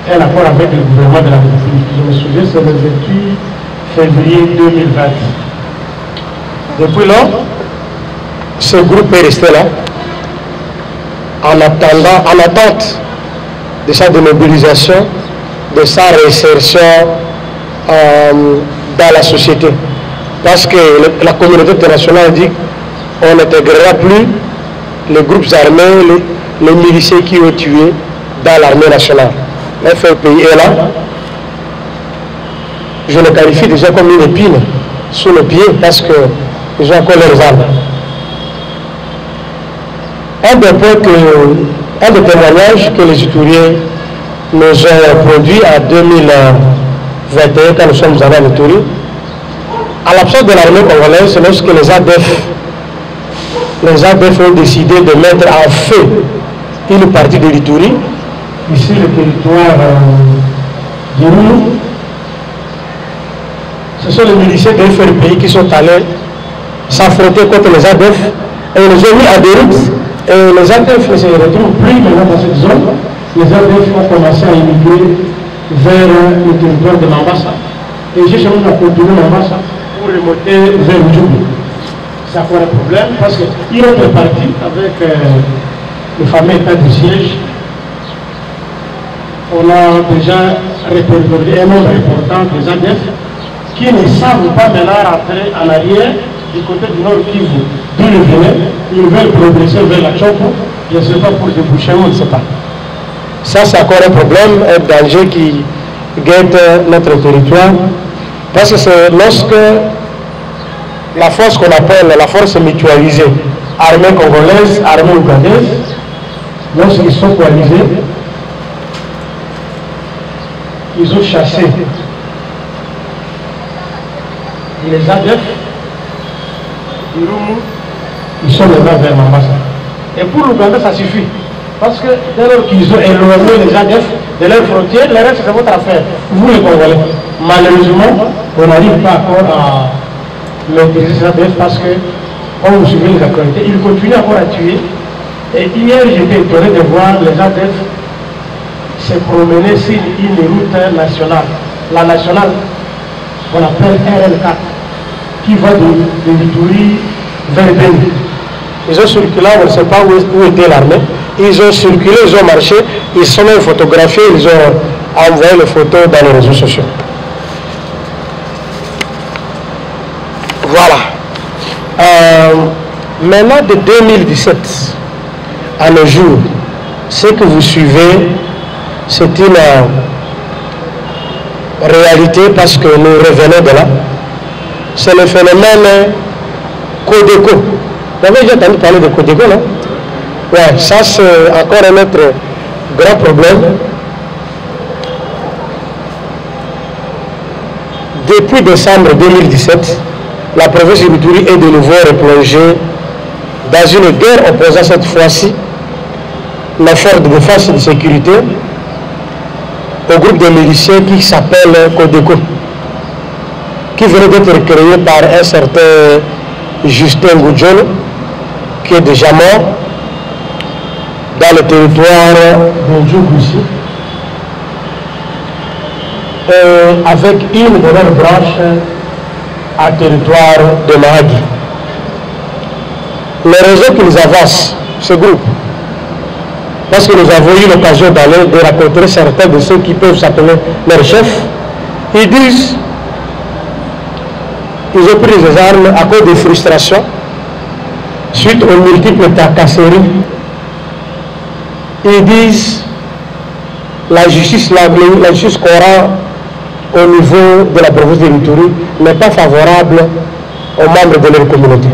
un accord avec le gouvernement de la République. Je me souviens, c'est le 28 février 2020. Depuis lors, ce groupe est resté là, en attente de sa démobilisation, de sa réinsertion dans la société. Parce que la communauté internationale dit qu'on n'intégrera plus les groupes armés, les miliciens qui ont tué dans l'armée nationale. Le FRPI est là. Je le qualifie déjà comme une épine sous le pied parce qu'ils ont encore leurs armes. Un des témoignages que les Ituriens nous ont produit en 2021 quand nous sommes allés à l'Ituri, à l'absence de l'armée congolaise, lorsque les ADF ont décidé de mettre en feu une partie de l'Ituri, ici le territoire d'Iroulou, ce sont les miliciens de FRPI qui sont allés s'affronter contre les ADF Et ils les ont mis à déroute. Et les ADF ne se retrouvent plus maintenant dans cette zone. Les ADF ont commencé à immigrer vers le territoire de Mambasa. Et j'ai cherché à contourner Mambasa pour remonter vers Djoubou. Ça fait un problème parce qu'ils ont réparti avec le fameux état de siège. On a déjà répertorié un nombre important des ADF qui ne savent pas maintenant rentrer en arrière du côté du nord Kivu, d'où ils venaient. Ils veulent progresser vers la Tchoko. Je ne sais pas pour déboucher, on ne sait pas. Ça, c'est encore un problème, un danger qui guette notre territoire. Parce que c'est lorsque la force qu'on appelle la force mutualisée, armée congolaise, armée ougandaise, lorsqu'ils sont coalisés, ils ont chassé les ADF, ils sont maintenant vers Mambasa. Et pour l'Ouganda, ça suffit. Parce que dès lors qu'ils ont éloigné les ADF de leurs frontières, le reste c'est votre affaire. Vous les Congolais. Malheureusement, on n'arrive pas encore à maîtriser les ADF parce que, quand vous suivez les actualités, ils continuent encore à tuer. Et hier, j'étais étonné de voir les ADF se promener sur une route nationale. La nationale, qu'on appelle RL4, qui va de Vituri vers Beni. Ils ont circulé, on ne sait pas où était l'armée. Ils ont circulé, ils ont marché, ils sont même photographiés, ils ont envoyé les photos dans les réseaux sociaux. Voilà. Maintenant, de 2017 à nos jours, ce que vous suivez, c'est une réalité parce que nous revenons de là. C'est le phénomène Codeco. Vous avez déjà entendu parler de Codeco, non? Ouais, ça c'est encore un autre grand problème. Depuis décembre 2017, la province de Ituri est de nouveau replongée dans une guerre opposant cette fois-ci la force de défense et de sécurité au groupe de miliciens qui s'appelle Codeco, qui venait d'être créé par un certain Justin Goudjolo, qui est déjà mort dans le territoire de Djougouissi, avec une de leurs branches à territoire de Mahagi. Les raisons qu'ils avancent, ce groupe, parce que nous avons eu l'occasion d'aller de rencontrer certains de ceux qui peuvent s'appeler leurs chefs, ils disent qu'ils ont pris des armes à cause des frustrations suite aux multiples tracasseries. Ils disent la justice qu'on rend au niveau de la province de Ituri n'est pas favorable aux membres de leur communauté.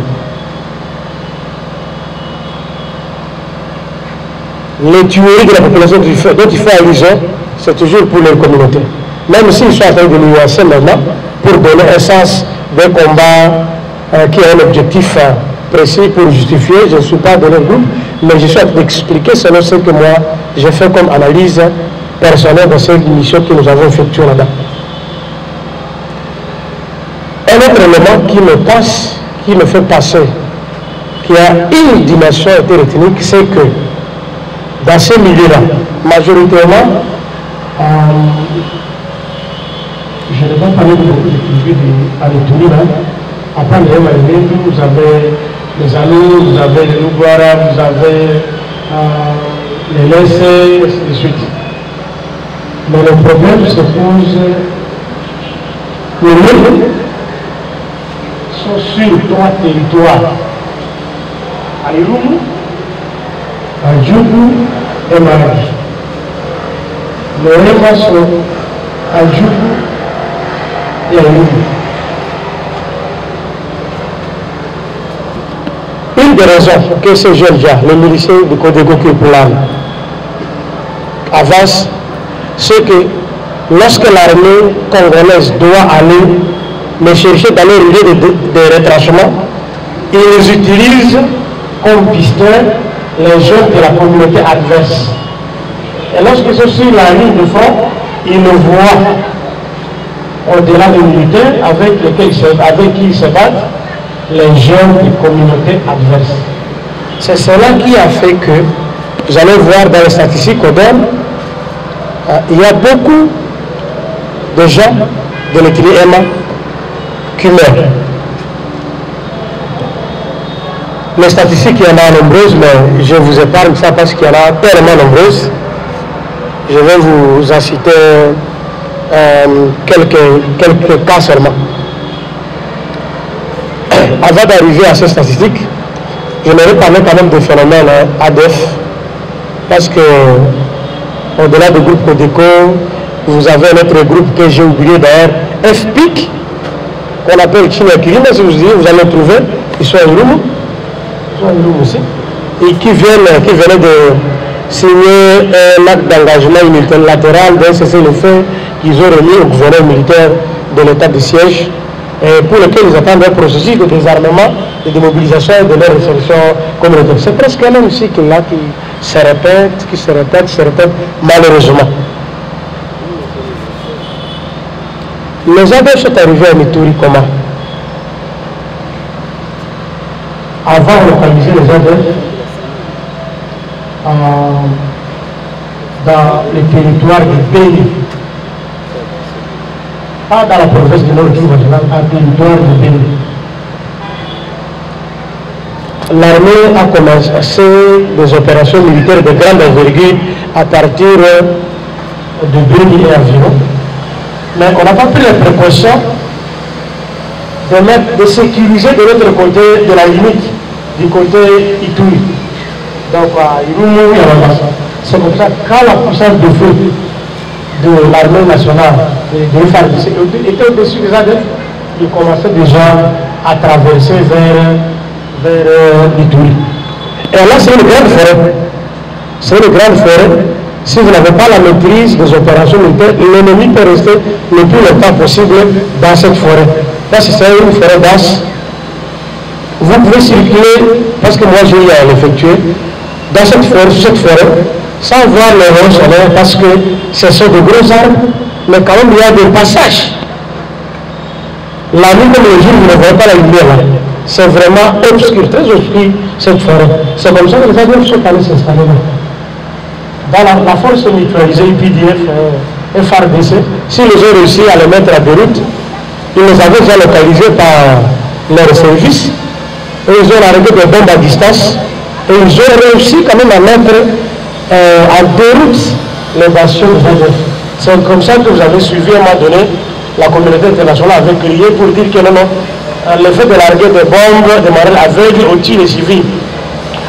Les tueries de la population dont il fait allusion, c'est toujours pour leur communauté. Même s'ils sont en train de nuancer maintenant pour donner un sens d'un combat qui a un objectif précis pour justifier, je ne suis pas de leur groupe, mais je suis en train d'expliquer selon ce que moi j'ai fait comme analyse personnelle de cette mission que nous avons effectuée là-bas. Un autre élément qui me fait passer, qui a une dimension hétérotynique, c'est que dans ces milieux-là, majoritairement, je n'ai pas parlé de beaucoup d'activités à l'Ituri, à part les MLB, vous avez les Alous, vous avez les Lougouara, vous avez les Lessés, et ainsi de suite. Mais le problème se pose, les lieux sont sur 3 territoires, à Irumu, à Djougou et Mahagi. Les Rémas sont à Djougou et à Irumu. Une des raisons que ces jeunes gens, les miliciens de Codeco qui est pour l'arme, avancent, c'est que lorsque l'armée congolaise doit aller les chercher dans leur lieu de retranchement, ils les utilisent comme pisteurs les jeunes de la communauté adverse. Et lorsqu'ils sont sur la ligne de front, ils le voient au-delà des militaires avec qui ils se battent, les jeunes des communautés adverses. C'est cela qui a fait que, vous allez voir dans les statistiques qu'on donne, il y a beaucoup de gens de l'éthilie Emma qui meurent. Les statistiques, il y en a nombreuses, mais je vous épargne ça parce qu'il y en a tellement nombreuses. Je vais vous en citer quelques cas seulement. Avant d'arriver à ces statistiques, j'aimerais parler quand même des phénomènes ADF, parce que au-delà du groupe Codeco, vous avez un autre groupe que j'ai oublié d'ailleurs, FPIC, qu'on appelle Chine-Kirima, si vous dites, vous allez le trouver, ils sont en Irumu aussi, et qui venaient de signer un acte d'engagement unilatéral d'un cessez-le-feu qu'ils ont remis au gouverneur militaire de l'état de siège, pour lequel ils attendent un processus de désarmement, de démobilisation et de leur résolution communautaire. C'est presque le même cycle là qui se répète, malheureusement. Les ADF sont arrivés à Mituri comment? Avant de localiser les ADF dans les territoires de Béni, pas dans la province du Nord, dans le territoire de Béni. L'armée a commencé des opérations militaires de grande envergure à partir de Béni et environ. Mais on n'a pas pris les précautions de sécuriser de l'autre côté de la limite, du côté Ituri. Donc, Irumu, c'est comme ça, quand la puissance de feu de l'armée nationale, de FARDC, était au-dessus des ADF, ils commençaient déjà à traverser vers Ituri. Et là, c'est une grande forêt. C'est une grande forêt. Si vous n'avez pas la maîtrise des opérations militaires, l'ennemi peut rester le plus longtemps possible dans cette forêt. Parce que c'est une forêt basse. Vous pouvez circuler, parce que moi j'ai eu à l'effectuer, dans cette forêt, sans voir les rayons solaires, parce que ce sont de gros arbres, mais quand même il y a des passages. La nuit comme le jour, vous ne voyez pas la lumière là. C'est vraiment obscur, très obscur cette forêt. C'est comme ça que les ADF sont allés s'installer là. Dans la force neutralisée UPDF et FARDC, s'ils ont réussi à les mettre à Beyrouth, ils les avaient déjà localisés par leurs services, et ils ont arrêté des bombes à distance, et ils ont réussi quand même à mettre à Beyrouth les bastions des ADF. C'est comme ça que vous avez suivi à un moment donné, la communauté internationale avait crié pour dire que non, le fait de larguer des bombes, de manière aveugle, on tue les civils.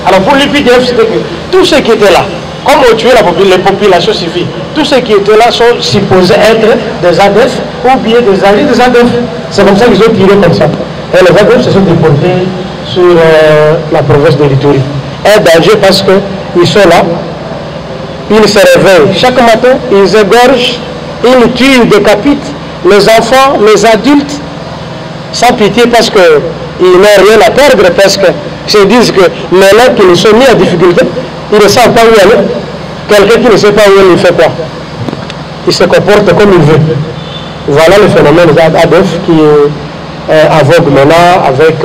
Alors pour l'UPDF, c'était que tous ceux qui étaient là, comme on tuait les populations civiles, tous ceux qui étaient là sont supposés être des ADF ou bien des alliés des ADF. C'est comme ça qu'ils ont tiré comme ça. Et les ADF se sont déportés sur la province de l'Ituri. Un danger parce qu'ils sont là, ils se réveillent. Chaque matin, ils égorgent, ils tuent, ils décapitent les enfants, les adultes, sans pitié parce qu'ils n'ont rien à perdre, parce qu'ils se disent que maintenant qu'ils sont mis en difficulté, ils ne savent pas où aller. Quelqu'un qui ne sait pas où aller, il fait quoi? Il se comporte comme il veut. Voilà le phénomène ADF qui est aveugle maintenant avec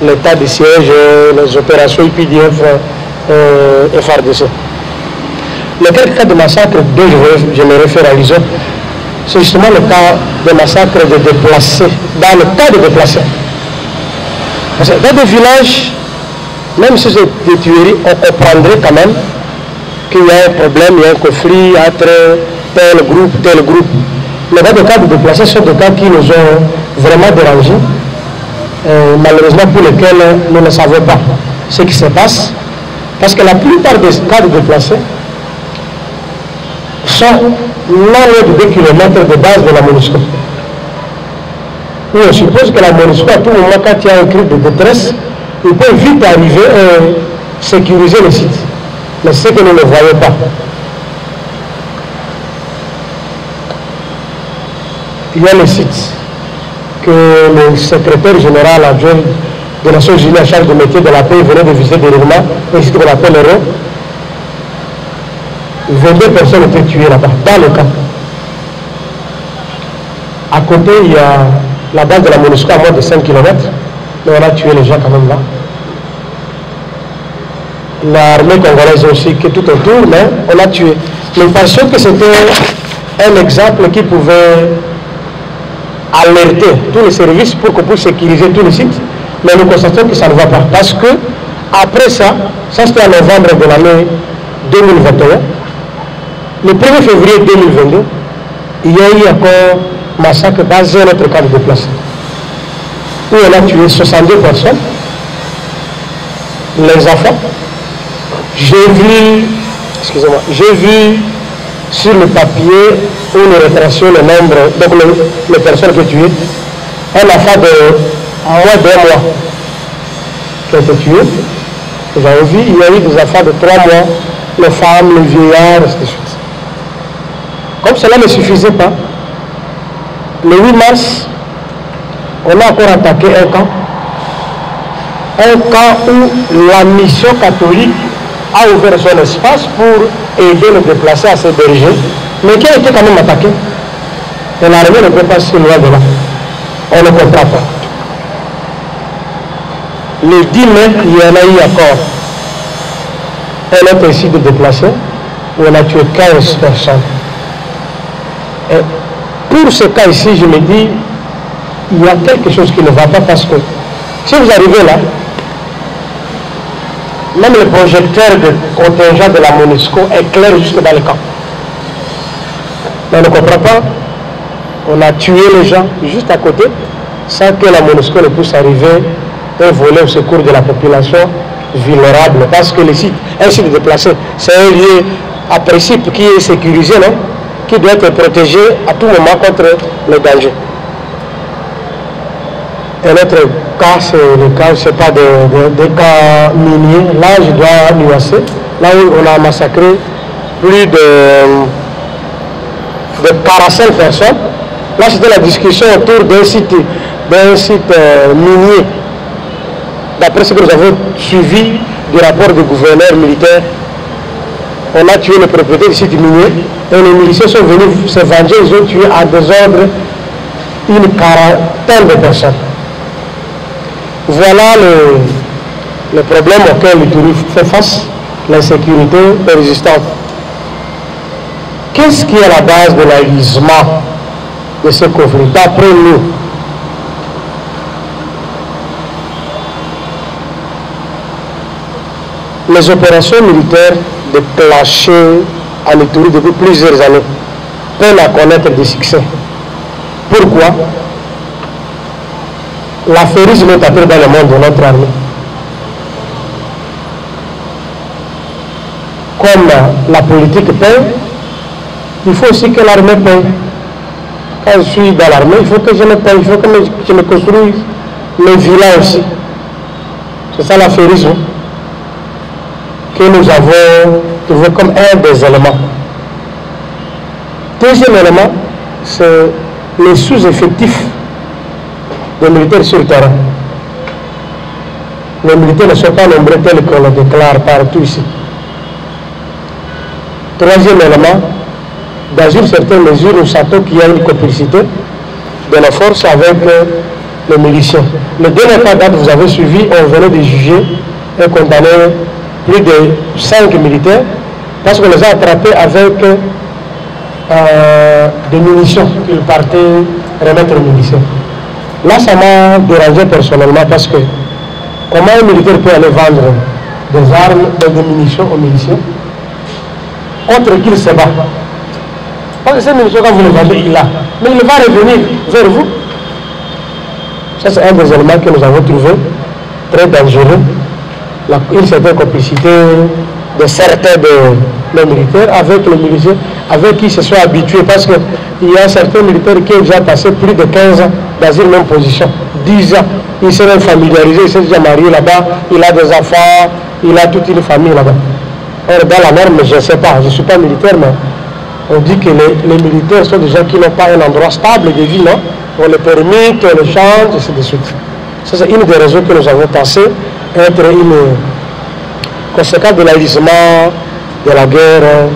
l'état de siège, les opérations UPDF et FARDC. Le cas de massacre dont je me réfère à l'ISO, c'est justement le cas de massacre de déplacés, dans le cas de déplacés. Parce que dans des villages, même si c'est des tueries, on comprendrait quand même qu'il y a un problème, il y a un conflit entre tel groupe. Mais dans le cas de déplacés, ce sont des cas qui nous ont vraiment dérangés, malheureusement pour lesquels nous ne savons pas ce qui se passe. Parce que la plupart des cas de déplacés sont non loin de 2 km de base de la MONUSCO. Oui, on suppose que la MONUSCO, à tout moment, quand il y a un cri de détresse, il peut vite arriver et sécuriser le site. Mais c'est que nous ne voyons pas. Il y a le site que le secrétaire général adjoint des Nations Unies en charge du métier de la paix venait de visiter dernièrement, un site qu'on appelle Héros. 22 personnes ont été tuées là-bas, dans le camp. À côté, il y a la base de la MONUSCO à moins de 5 km, mais on a tué les gens quand même là. l'armée congolaise aussi, qui est tout autour, mais on a tué. Nous pensions que c'était un exemple qui pouvait alerter tous les services pour qu'on puisse sécuriser tous les sites, mais nous constatons que ça ne va pas. Parce que, après ça c'était en novembre de l'année 2021, le 1er février 2022, il y a eu encore massacre dans un autre camp de déplacés, où on a tué 62 personnes, les enfants. J'ai vu sur le papier où nous retracions le nombre, donc les personnes qui tuées, un enfant de moins d'1 mois qui a été tué. Vous avez vu, il y a eu des enfants de 3 mois, les femmes, les vieillards, ainsi de suite. Comme cela ne suffisait pas, le 8 mars, on a encore attaqué un camp où la mission catholique a ouvert son espace pour aider les déplacés à s'héberger, mais qui a été quand même attaqué. Et l'armée ne peut pas si loin de là. On ne comprend pas. Le 10 mai, il y en a eu encore un autre ici de déplacés où on a tué 15 personnes. Et pour ce cas ici, je me dis, il y a quelque chose qui ne va pas parce que si vous arrivez là, même le projecteur de contingent de la MONUSCO éclaire jusque dans le camp. Mais on ne comprend pas. On a tué les gens juste à côté sans que la MONUSCO ne puisse arriver et voler au secours de la population vulnérable. Parce que un site déplacé, c'est un lieu à principe qui est sécurisé, non? Qui doit être protégé à tout moment contre le danger. Et notre cas, c'est le cas, je ne sais pas, des cas miniers. Là, je dois nuancer. Là où on a massacré plus de 45 personnes. Là, c'était la discussion autour d'un site minier. D'après ce que nous avons suivi du rapport du gouverneur militaire, on a tué le propriétaire du site minier et les miliciens sont venus se venger. Ils ont tué à désordre une quarantaine de personnes. Voilà le problème auquel l'Ituri fait face, l'insécurité persistante. Qu'est-ce qui est à la base de l'enlisement de ce conflit? D'après nous, les opérations militaires déclenchées en Ituri depuis plusieurs années peuvent à connaître des succès. Pourquoi? L'affairisme est entré dans le monde de notre armée. Comme la politique paye, il faut aussi que l'armée paye. Quand je suis dans l'armée, il faut que je me paye, il faut que je me construise mes villas aussi. C'est ça l'affairisme que nous avons trouvé comme un des éléments. Deuxième élément, c'est les sous-effectifs des militaires sur le terrain. Les militaires ne sont pas nombreux tels qu'on le déclare partout ici. Troisième élément, dans une certaine mesure, nous sentons qu'il y a une complicité de nos forces avec les miliciens. Le dernier cas date, vous avez suivi, on venait de juger et condamner plus de 5 militaires parce qu'on les a attrapés avec des munitions qu'ils partaient remettre aux miliciens. Là, ça m'a dérangé personnellement parce que comment un militaire peut aller vendre des armes et des munitions aux miliciens contre qui il se bat? Parce que ces munitions, quand vous les vendez, il a. Mais il va revenir vers vous. Ça, c'est un des éléments que nous avons trouvé très dangereux. Une certaine complicité de certains des militaires avec les miliciens, avec qui ils se sont habitués. Parce qu'il y a certains militaires qui ont déjà passé plus de 15 ans dans une même position. 10 ans. Il s'est même familiarisé, il s'est déjà marié là-bas, il a des enfants, il a toute une famille là-bas. Or, dans la norme, je ne sais pas, je ne suis pas militaire, mais on dit que les militaires sont des gens qui n'ont pas un endroit stable de vie, non? On les permet, on les change, et ainsi de suite. Ça, c'est une des raisons que nous avons pensé être une conséquence de l'enlisement de la guerre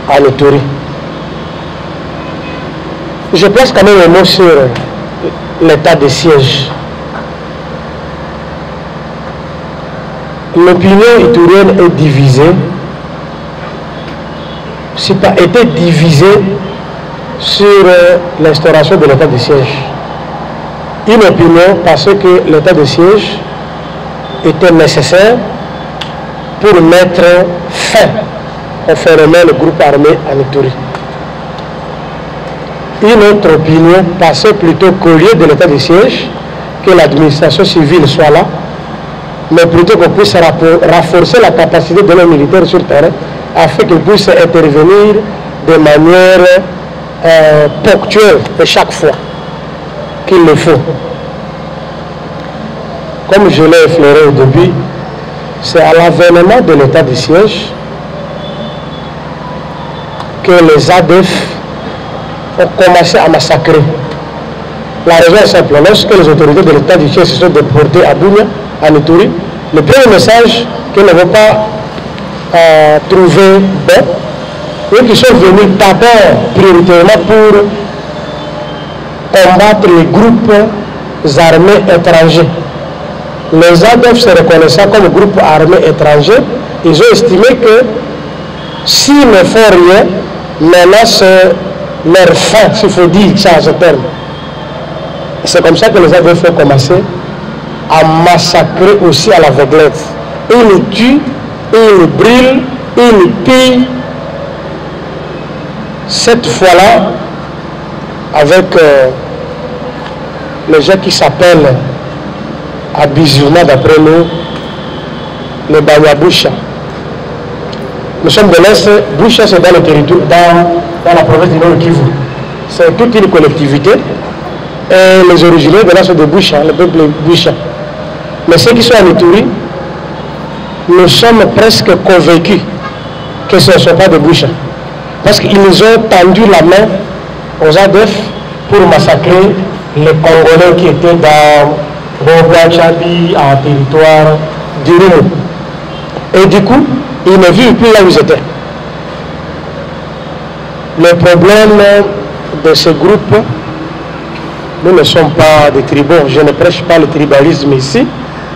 en Ituri. Je place quand même un mot sur l'état de siège. l'opinion itourienne est divisée, était divisée sur l'instauration de l'état de siège. Une opinion parce que l'état de siège était nécessaire pour mettre fin au phénomène du groupe armé en Ituri. Une autre opinion passait plutôt qu'au lieu de l'état de siège, que l'administration civile soit là, mais plutôt qu'on puisse renforcer la capacité de nos militaires sur le terrain afin qu'ils puissent intervenir de manière ponctuelle et chaque fois qu'il le faut. Comme je l'ai effleuré au début, c'est à l'avènement de l'état de siège que les ADF ont commencé à massacrer. La raison est simple. Lorsque les autorités de l'état du siège se sont déportées à Bunia, à Ituri, le premier message qu'ils ne vont pas trouver bon, et qui sont venus d'abord prioritairement pour combattre les groupes armés étrangers. Les ADF se reconnaissant comme groupe armé étranger, ils ont estimé que s'ils ne font rien, maintenant c'est leur fin, s'il faut dire ça en ce terme. C'est comme ça que les ADF ont commencé à massacrer aussi à l'aveuglette. Ils nous tuent, ils nous brûlent, ils nous pillent. Cette fois-là, avec les gens qui s'appellent à Bizouna, d'après nous, les Banyaboucha. Nous sommes de l'Est. Boucha, c'est dans le territoire, dans la province du Nord Kivu. C'est toute une collectivité. Et les originaires de là sont de Boucha, le peuple Boucha. Mais ceux qui sont en Ituri, nous sommes presque convaincus que ce ne sont pas de Boucha. Parce qu'ils nous ont tendu la main aux ADF pour massacrer les Congolais qui étaient dans Boga, Tchabi, en territoire d'Irimo. Et du coup, ils ne vivent plus là où ils étaient. Le problème de ce groupe, nous ne sommes pas des tribaux. Je ne prêche pas le tribalisme ici,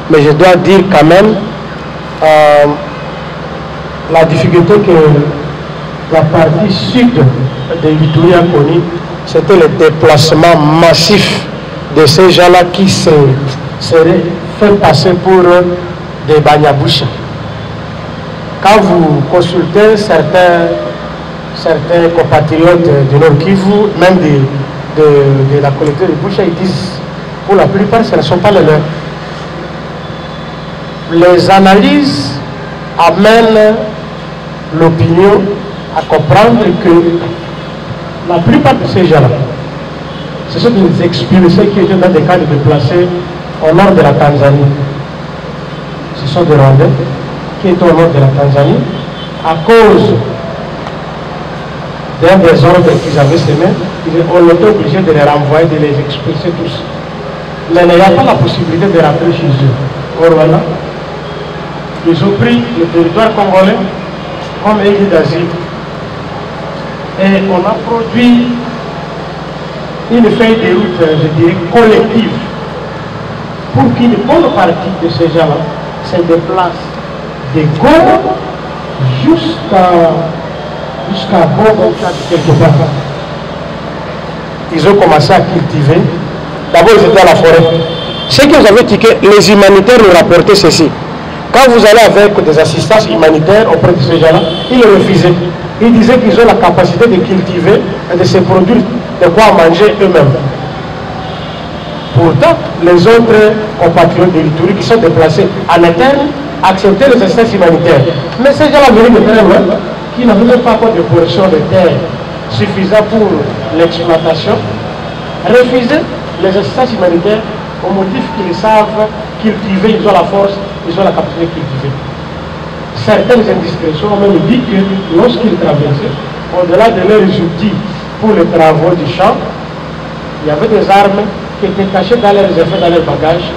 mais je dois dire quand même la difficulté que la partie sud de l'Ituri a connue, c'était le déplacement massif de ces gens-là qui se seraient fait passer pour des Banyaboucha. Quand vous consultez certains compatriotes du Nord Kivu, même de la collectivité de Boucha, ils disent, pour la plupart, ce ne sont pas les leurs. Les analyses amènent l'opinion à comprendre que la plupart de ces gens-là, ce sont des expulsés qui étaient dans des cas de déplacés au nord de la Tanzanie. Ce sont des Rwandais qui étaient au nord de la Tanzanie à cause d'un des ordres qu'ils avaient semés. On était obligé de les renvoyer, de les expulser tous. Mais il n'y a pas la possibilité de rentrer chez eux. Au Rwanda, ils ont pris le territoire congolais comme île d'asile. Et on a produit une feuille de route, je dirais, collective, pour qu'une bonne partie de ces gens-là se déplacent de Goma jusqu'à Bobo, quelque part. Ils ont commencé à cultiver. D'abord, ils étaient à la forêt. Ce que vous avez tiqué, les humanitaires nous rapportaient ceci. Quand vous allez avec des assistances humanitaires auprès de ces gens-là, ils le refusaient. Ils disaient qu'ils ont la capacité de cultiver et de se produire de quoi manger eux-mêmes. Pourtant, les autres compatriotes de l'Ituri qui sont déplacés en interne acceptaient les assistances humanitaires. Mais ces gens-là venaient de très loin, qui n'avaient même pas encore de portion de terre suffisant pour l'exploitation, refusaient les assistances humanitaires au motif qu'ils savent cultiver, ils ont la force, ils ont la capacité de cultiver. Certaines indiscrétions ont même dit que lorsqu'ils traversaient, au-delà de leurs outils pour les travaux du champ, il y avait des armes qui étaient cachées dans leurs effets, dans leurs bagages,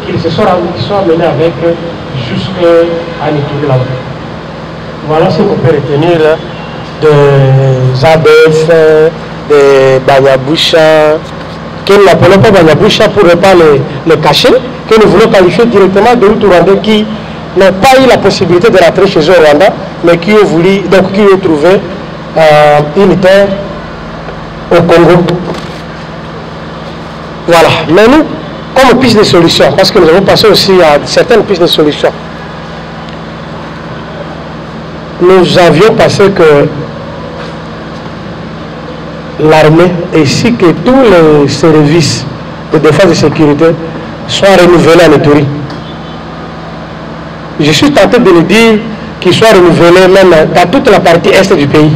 qu'ils se sont amenés avec jusqu'à Ituri là-bas. Voilà ce qu'on peut retenir des ADF, des Banyaboucha, que nous n'appelons pas Banyaboucha pour ne pas les cacher, que nous voulons qualifier directement de Hutu-Rwandais qui n'ont pas eu la possibilité de rentrer chez eux au Rwanda, mais qui ont voulu, donc qui ont trouvé une terre au Congo. Voilà. Mais nous, comme piste de solution, parce que nous avons passé aussi à certaines pistes de solution, nous avions passé que l'armée ainsi que tous les services de défense et de sécurité soient renouvelés à Ituri. Je suis tenté de le dire qu'ils soient renouvelés même dans toute la partie est du pays.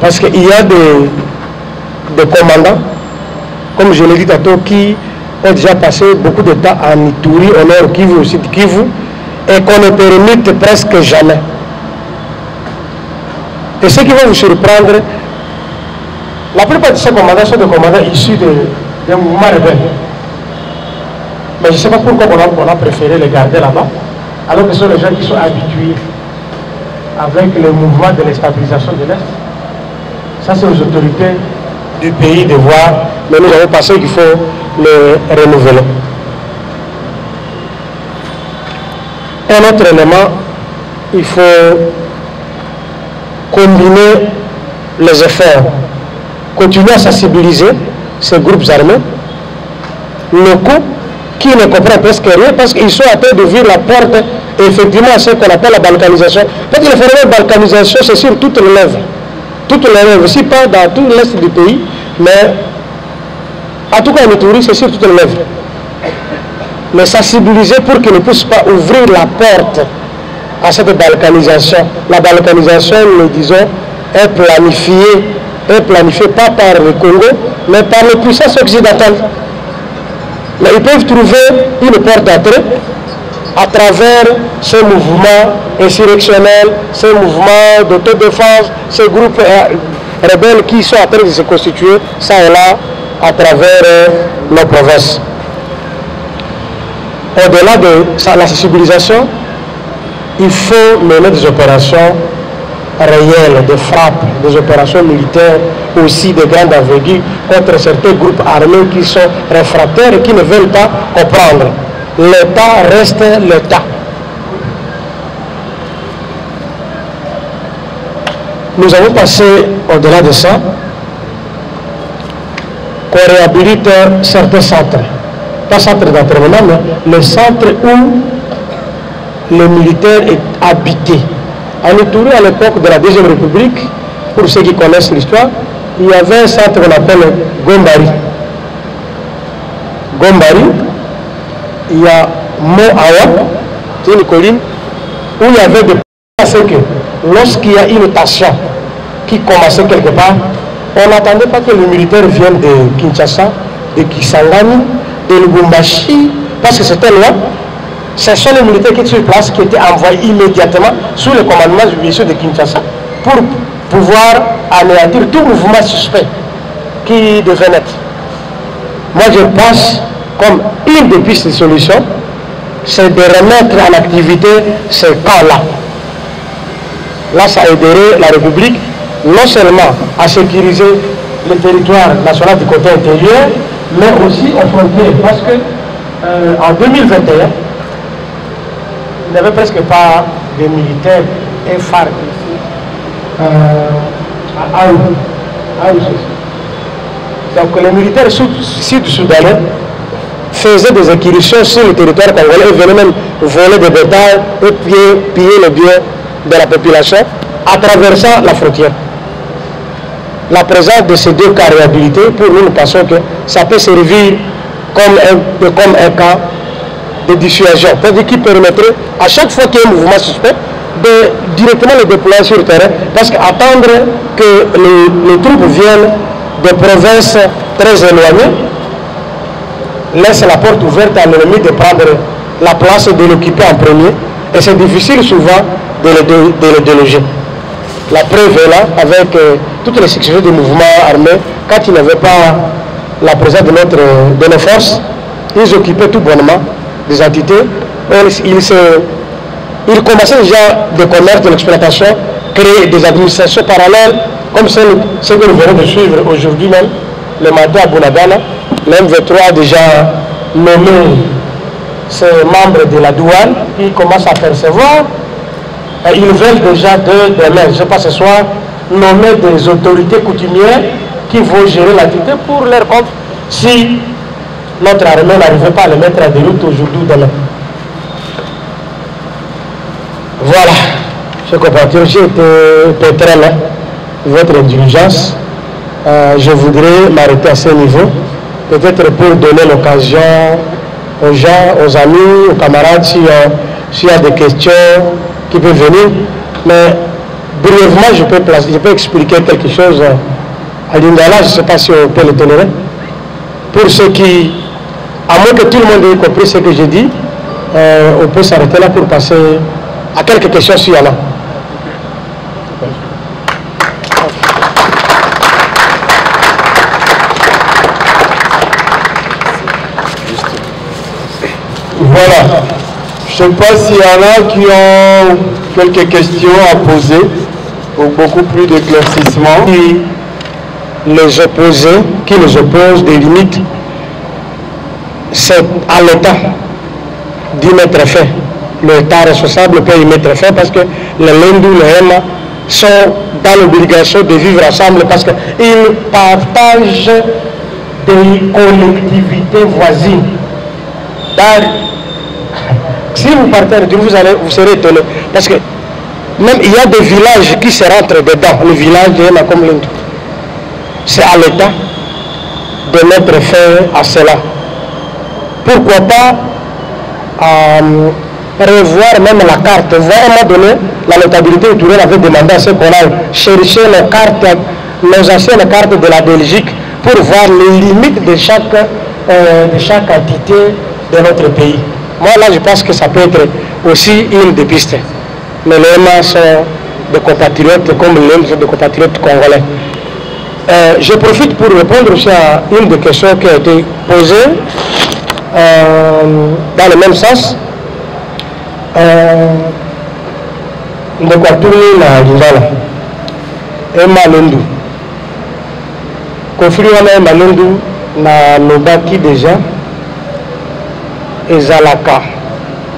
Parce qu'il y a des commandants, comme je l'ai dit tantôt, qui ont déjà passé beaucoup de temps en Ituri, au nord Kivu, au sud Kivu, et qu'on ne permette presque jamais. Et ce qui va vous surprendre, la plupart de ces commandants sont des commandants issus des mouvements rebelles. Mais je ne sais pas pourquoi on a préféré les garder là-bas, alors que ce sont les gens qui sont habitués avec le mouvement de l'stabilisation de l'Est. Ça, c'est aux autorités du pays de voir, mais nous avons pensé qu'il faut les renouveler. Un autre élément, il faut combiner les efforts, continuer à sensibiliser ces groupes armés locaux qui ne comprennent presque rien parce qu'ils sont en train d'ouvrir la porte effectivement à ce qu'on appelle la balkanisation. Parce que le phénomène de balkanisation, c'est sur toutes les lèvres. Toutes les lèvres, aussi pas dans tout l'est du pays, mais en tout cas en Ituri, c'est sur toutes les lèvres. Mais sensibiliser pour qu'ils ne puissent pas ouvrir la porte à cette balkanisation. La balkanisation, nous disons, est planifiée pas par le Congo, mais par les puissances occidentales. Mais ils peuvent trouver une porte d'entrée à travers ces mouvements insurrectionnels, ces mouvements d'autodéfense, ces groupes rebelles qui sont en train de se constituer, ça et là, à travers nos provinces. Au-delà de la sensibilisation, il faut mener des opérations réelles, des frappes, des opérations militaires, aussi de grande envergure contre certains groupes armés qui sont réfractaires et qui ne veulent pas comprendre. L'État reste l'État. Nous avons passé au-delà de ça, qu'on réhabilite certains centres. Pas centres d'entraînement, mais le centre où le militaire est habité. En Ituri, à l'époque de la Deuxième République, pour ceux qui connaissent l'histoire, il y avait un centre qu'on appelle Gombari. Gombari, il y a Mo-Awa, c'est une colline, où il y avait des personnes que lorsqu'il y a une tension qui commençait quelque part, on n'attendait pas que les militaires viennent de Kinshasa, de Kisangani, de Lubumbashi, parce que c'était loin. Ce sont les militaires qui étaient sur place qui étaient envoyés immédiatement sous le commandement du ministre de Kinshasa pour pouvoir anéantir tout mouvement suspect qui devait naître. Moi, je pense comme une des pistes de solution, c'est de remettre en activité ces camps-là. Là, ça aiderait la République non seulement à sécuriser le territoire national du côté intérieur, mais aussi aux frontières. Parce que en 2021, il n'y avait presque pas de militaires FARC ici, à Aouz. Donc les militaires sud-soudanais faisaient des incursions sur le territoire congolais et venaient même voler des bétails et piller le bien de la population en traversant la frontière. La présence de ces deux cas réhabilités, pour nous, nous pensons que ça peut servir comme un cas de dissuasion, c'est-à-dire qui permettrait, à chaque fois qu'il y a un mouvement suspect, de directement le déployer sur le terrain, parce qu'attendre que les troupes viennent de provinces très éloignées laisse la porte ouverte à l'ennemi de prendre la place et de l'occuper en premier, et c'est difficile souvent de le déloger. La preuve est là avec toutes les sections des mouvements armés, quand ils n'avaient pas la présence de nos forces, ils occupaient tout bonnement des entités. Ils commençaient déjà de commerce, de l'exploitation, créer des administrations parallèles, comme ce que nous venons de suivre aujourd'hui même, le matin à Bunagana. Le M23 a déjà nommé ces membres de la douane qui commencent à percevoir. Ils veulent déjà demain, je ne sais pas ce soir, nommer des autorités coutumières qui vont gérer l'activité pour leur compte si notre armée n'arrivait pas à les mettre à déroute aujourd'hui ou demain. Voilà, chers compatriotes, j'ai été pétrole de votre indulgence. Je voudrais m'arrêter à ce niveau, peut-être pour donner l'occasion aux gens, aux amis, aux camarades, s'il y a des questions qui peuvent venir. Mais brièvement, je peux expliquer quelque chose à Lingala, je ne sais pas si on peut le tolérer. Pour ceux qui, à moins que tout le monde ait compris ce que j'ai dit, on peut s'arrêter là pour passer à quelques questions s'il y en a. Voilà. Je ne sais pas s'il y en a qui ont quelques questions à poser pour beaucoup plus d'éclaircissement. Qui les opposent des limites, c'est à l'État d'y mettre fin. L'État responsable peut y mettre fin parce que les Lendou, les Hema sont dans l'obligation de vivre ensemble parce qu'ils partagent des collectivités voisines. Si vous partez, vous serez étonné. Parce que même il y a des villages qui se rentrent dedans, le village de Hema comme Lendou. C'est à l'État de mettre fin à cela. Pourquoi pas revoir même la carte. Voir à un moment donné, la notabilité autour avait demandé à ce qu'on aille chercher les cartes, nos anciennes cartes de la Belgique pour voir les limites de chaque entité de notre pays. Moi là je pense que ça peut être aussi une des pistes. Mais les Hema sont des compatriotes comme les sont des compatriotes congolais. Je profite pour répondre aussi à une des questions qui a été posée dans le même sens. Ndekwatuni na Lingala Hema Lendou conflit wana Hema Lendou na lobaki déjà ezalaka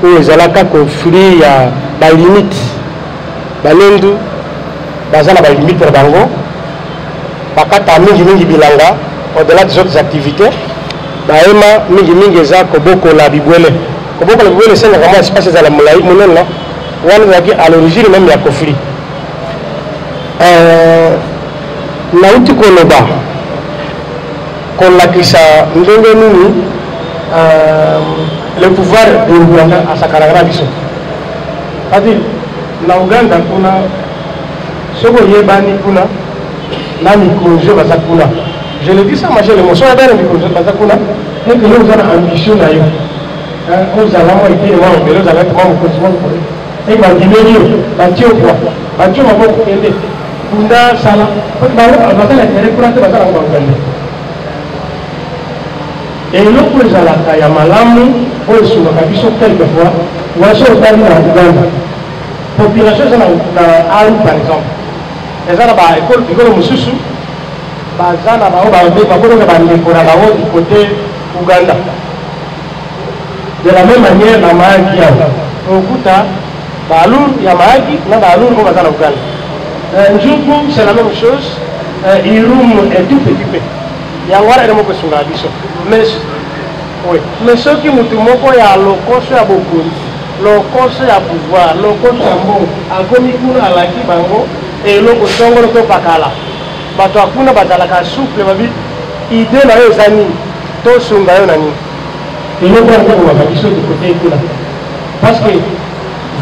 ou ezalaka conflit ya ba limite Balendou baza na ba limite na bango bakata mingi bilanga au-delà des autres activités Bahema mingi eza koboko la bibwele koboko la bibwele c'est vraiment espace za la molai monene là à l'origine même ya conflit nauti koloba kolakisa ndenge nini le pouvoir de Uganda asakaragana biso c'est-à-dire na Uganda kuna soko yebani kuna na mikojo baza kuna. Je le dis ça, ma chère, l'émotion est dans le mikojo baza kuna et que nous avons ambition na yo nous allons été moi on nous allons comment continuer et ba dimenio ba tio quoi ba tio ma boko kende kunda sala ba baza la tere kuna te baza na Uganda et l'autre ezalaka ya malamu oyo esungaka biso quelquefois waso otali na Uganda population eza na Aru par exemple eza na baekolo mosusu baza na bao bakotoka bandeko na bango du côté Uganda. De la même manière na Mahagi awa okuta baalur ya Mahagi na baalur oyo baza na Uganda. Njugu c'est la même chose. Irumu est tout petit peu yango wana ene moko esungaka biso mais soki mutu moko ya lokoso ya bokonzi lokoso ya pouvoir lokoso ya mbongo akomi kuna alaki bango eloko songolo to pakala bato akuna bazalaka souple babi idée na yo eza nini tosunga yo na nini eloko wana tokobaka biso du côté kuna parce que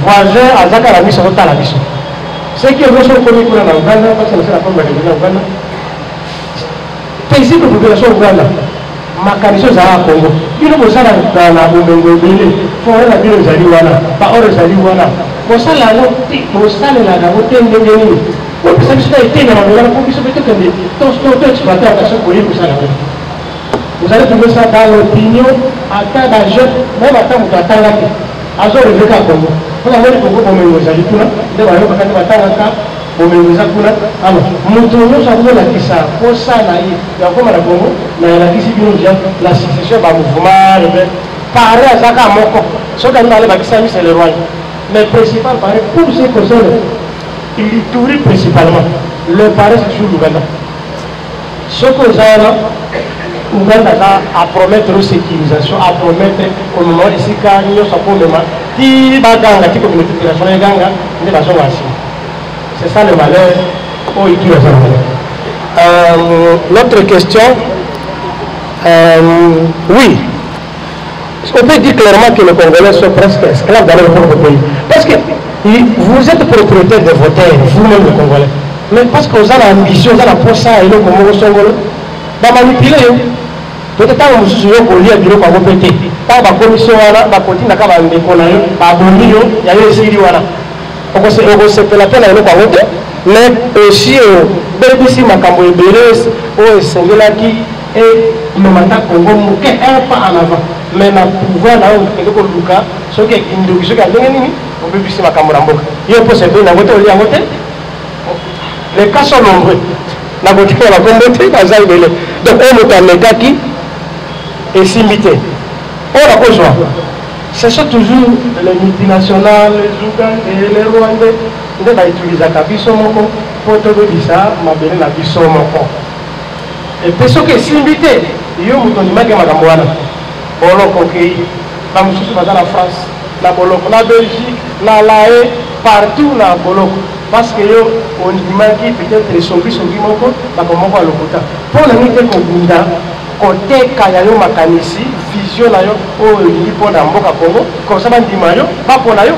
voisin azaka na biso totala biso soki eloso okomi kuna na Uganda parce que nasala komba na Uganda principe population Uganda makaniso ezalaka Congo bino bozala na bomengo ebele fore na bino ezali wana baore ezali wana bosala yango te bosalelaka yango te ndenge nini opesa biso na etenge na Uganda po biso mpe tokende toexploite attention koyi kosala yango vous allez trouver ça dans l'opinion ata bajeune même ata moto atangaki azoreveka Congo mpona ngoni Congo bomengo ezali kuna nde bayokaka nde batangaka bomengo eza kuna alors moto nyonso akolakisa posa na ye ya koma na Congo na yalakisi bino dia la succession ba mouvement rebelle pareil à Zaka Moko. Ce qu'on a c'est le roi. Mais principal, pareil, pour ce qui concerne l'Ituri principalement, le pareil c'est sur l'Ouganda. Ce que nous avons, Ouganda a promettre une sécurisation, a promettre au moment ici, quand nous sommes au moment, qui va dans la communauté de la zone de Ganga, de la zone aussi. C'est ça le malheur au Ituri. L'autre question, oui. On peut dire clairement que les Congolais sont presque esclaves dans leur propre pays. Parce que vous êtes propriétaire de vos terres, vous-même les Congolais. Mais parce que vous avez l'ambition, vous avez la poche et le Congo Songolo, vous manipulez. Peut-être que vous avez un lien bureau pour vous péter. Quand la commission est là, la continue à faire des conneries, il y a des Syriens. Donc c'est la peine à nous voter. Mais aussi, BBC Makambo et Béres, Sengelaki et Mamata Congo, un pas en avant. Mais na pouvoir na quelque chose Luka ce qui est indou ce qui a donné on peut puisser ma caméra mboka il faut se faire na voter oli ngote les cas sont nombreux na voter la communauté na za ibele donc on mutameka qui est simité on a besoin ce sont toujours les multinationales les Ougandais les Rwandais nde ba utiliser kabiso moko poto do bisa mabele na biso moko et puis ce qui est simité yo mutonimaka makambo wana Boloko qui, la Moussou va dans la France, la Boloko, la Belgique, la Lae, partout la Boloko. Parce que on dit peut-être les sombris sont moko, la Komoko à l'Okota. Pour la nuit qu'on a, côté Kayayo Makanisi, vision là yo, oh il dit pour Namboka Congo, comme ça on dit mayo, pas pour là yo.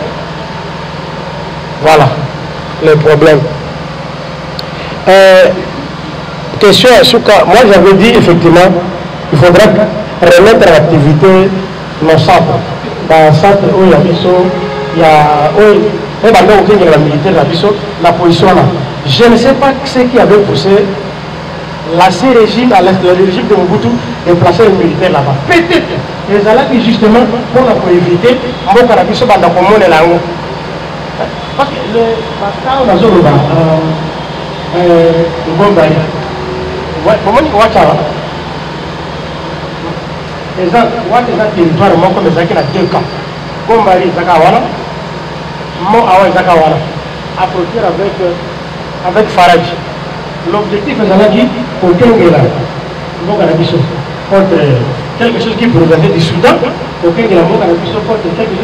Voilà le problème. Question à Souka, moi j'avais dit effectivement, il faudrait remettre l'activité nos centres. Dans le centre où il y a Bisso, il y a la militaire, la position là. Je ne sais pas ce qui avait poussé l'ancien régime, le régime de Mobutu, de placer les militaires là-bas. Peut-être, les alliés qui justement, pour éviter, Mboka Bisso, dans le monde là haut. Parce que le Pascal, on a zone là, le bon bail. Ouais, comment on voit ça? Les gens, territoire, comme les gens qui ont 2 camps. Comme Bari Zakawana, Mo Awa Zakawana, à produire avec Farage. L'objectif est d'aller au Kengela, contre quelque chose qui proviendrait du Soudan, au Kengela, contre quelque chose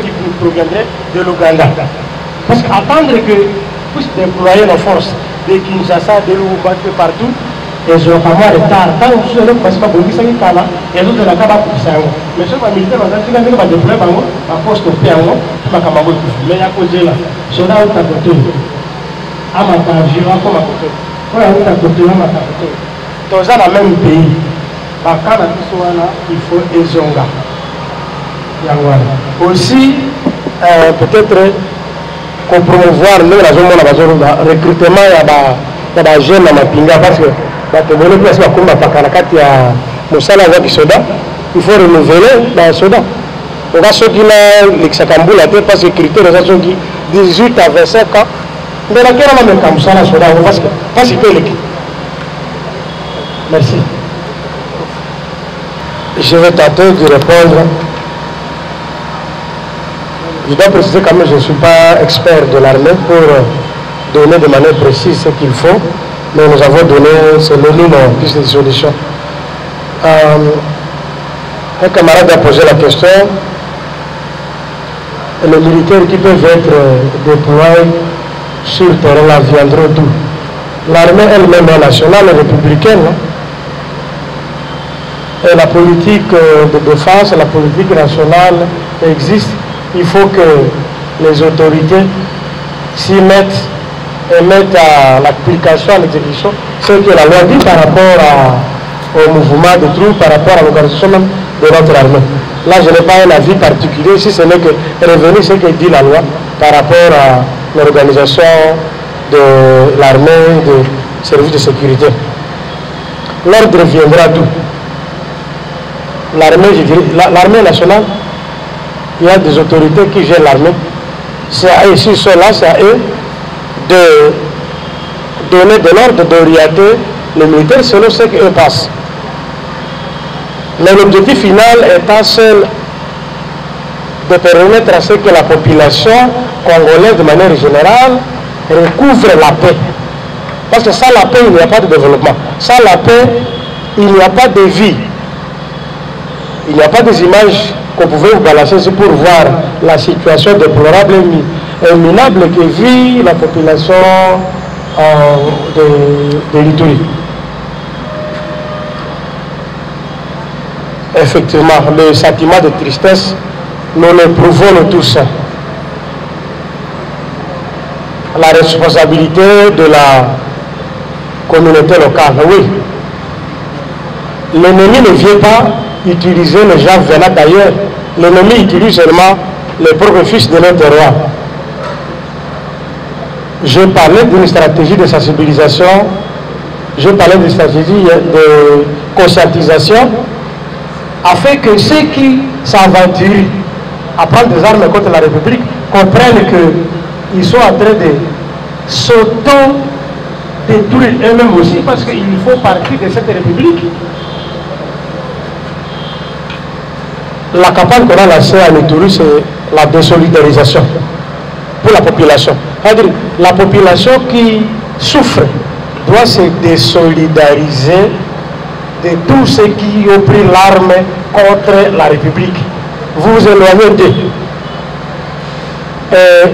qui proviendrait de l'Ouganda. Parce qu'attendre que puissent déployer nos forces de Kinshasa, de Lubumbashi, partout, et je vais pas voir retard. Quand vous serez parce que vous savez pas là, et vous êtes capable de faire ça. Mais ce militaire, on a dit que va déployer par moi, à force de faire moi, qui m'a capable de faire. Mais il y a côté là, je vais à côté. À ma part, je vais comme à côté. Quand il y a à côté, à ma côté. Dans le même pays, quand il faut Ezonga. Aussi, peut-être qu'on promouvoir nous la zone de recrutement, il y a des jeunes à Mapinga parce que il faut renouveler dans le soda. On va ceux qui ont l'exacambou la tête parce que critères de gens qui 18 à 25 ans. Mais laquelle on a même comme ça la soda, on va participer l'équipe. Merci. Je vais tenter de répondre. Je dois préciser quand même que je ne suis pas expert de l'armée pour donner de manière précise ce qu'il faut. Mais nous avons donné, selon nous, nos pistes de solutions. Un camarade a posé la question. Les militaires qui peuvent être déployés sur le terrain là viendront d'où? L'armée elle-même est nationale et républicaine. Et la politique de défense, la politique nationale existe. Il faut que les autorités s'y mettent et mettre à l'application, à l'exécution, ce que la loi dit par rapport au mouvement de troupes, par rapport à l'organisation même de notre armée. Là, je n'ai pas un avis particulier, si ce n'est que revenir ce que dit la loi par rapport à l'organisation de l'armée, des services de sécurité. L'ordre viendra d'où? L'armée, je dirais, l'armée nationale, il y a des autorités qui gèrent l'armée. C'est à eux, s'ils sont là, c'est à eux de donner de l'ordre, d'orienter les militaires selon ce qu'eux passent. Mais l'objectif final étant seul de permettre à ce que la population congolaise, de manière générale, recouvre la paix. Parce que sans la paix, il n'y a pas de développement. Sans la paix, il n'y a pas de vie. Il n'y a pas des images qu'on pouvait vous balancer pour voir la situation déplorable et minable que vit la population de l'Ituri. Effectivement, le sentiment de tristesse, nous l'éprouvons tous. La responsabilité de la communauté locale, oui. L'ennemi ne vient pas utiliser les gens venant d'ailleurs. L'ennemi utilise seulement les propres fils de notre roi. Je parlais d'une stratégie de sensibilisation, je parlais d'une stratégie de conscientisation, afin que ceux qui s'aventurent à prendre des armes contre la République comprennent qu'ils sont en train de s'auto-détruire eux-mêmes aussi, parce qu'il faut partir de cette République. La campagne qu'on a lancée à l'Ituri, c'est la désolidarisation pour la population. C'est-à-dire, la population qui souffre doit se désolidariser de tous ceux qui ont pris l'arme contre la République. Vous vous éloignez d'eux.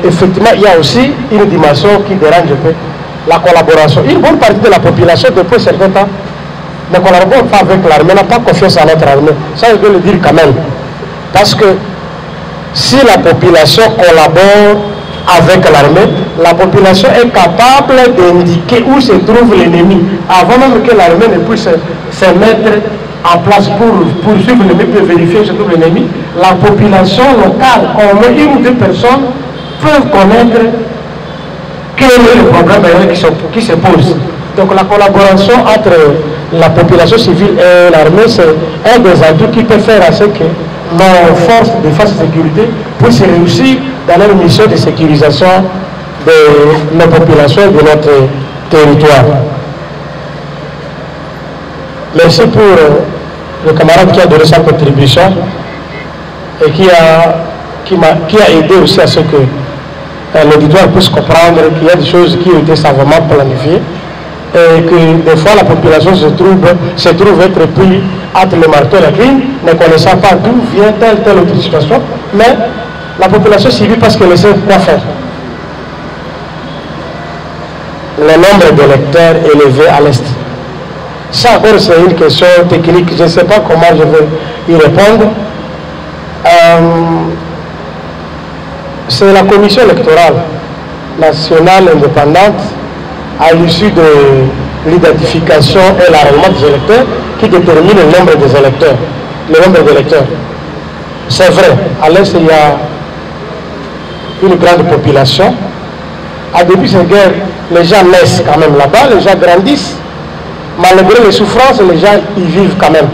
Effectivement, il y a aussi une dimension qui dérange un peu, la collaboration. Une bonne partie de la population, depuis un certain temps, ne collabore pas avec l'armée, n'a pas confiance en notre armée. Ça, je dois le dire quand même. Parce que si la population collabore avec l'armée, la population est capable d'indiquer où se trouve l'ennemi, avant même que l'armée ne puisse se mettre en place pour suivre l'ennemi, pour vérifier où se trouve l'ennemi. La population locale, au moins une ou deux personnes, peuvent connaître quel est le problème qui se pose. Donc la collaboration entre la population civile et l'armée, c'est un des atouts qui peut faire à ce que nos forces de défense et de sécurité puissent réussir dans leur mission de sécurisation de nos populations et de notre territoire. Merci pour le camarade qui a donné sa contribution et qui a aidé aussi à ce que l'auditoire puisse comprendre qu'il y a des choses qui ont été savamment planifiées et que des fois la population se trouve être pris entre le marteau et la grille, ne connaissant pas d'où vient telle autre situation, mais la population civile parce qu'elle sait quoi faire. Le nombre d'électeurs élevé à l'Est. Ça encore c'est une question technique, je ne sais pas comment je vais y répondre. C'est la commission électorale nationale indépendante à l'issue de l'identification et l'enrôlement des électeurs qui détermine le nombre des électeurs. Le nombre d'électeurs. C'est vrai, à l'Est il y a une grande population. À début de cette guerre, les gens naissent quand même là-bas, les gens grandissent. Malgré les souffrances, les gens y vivent quand même.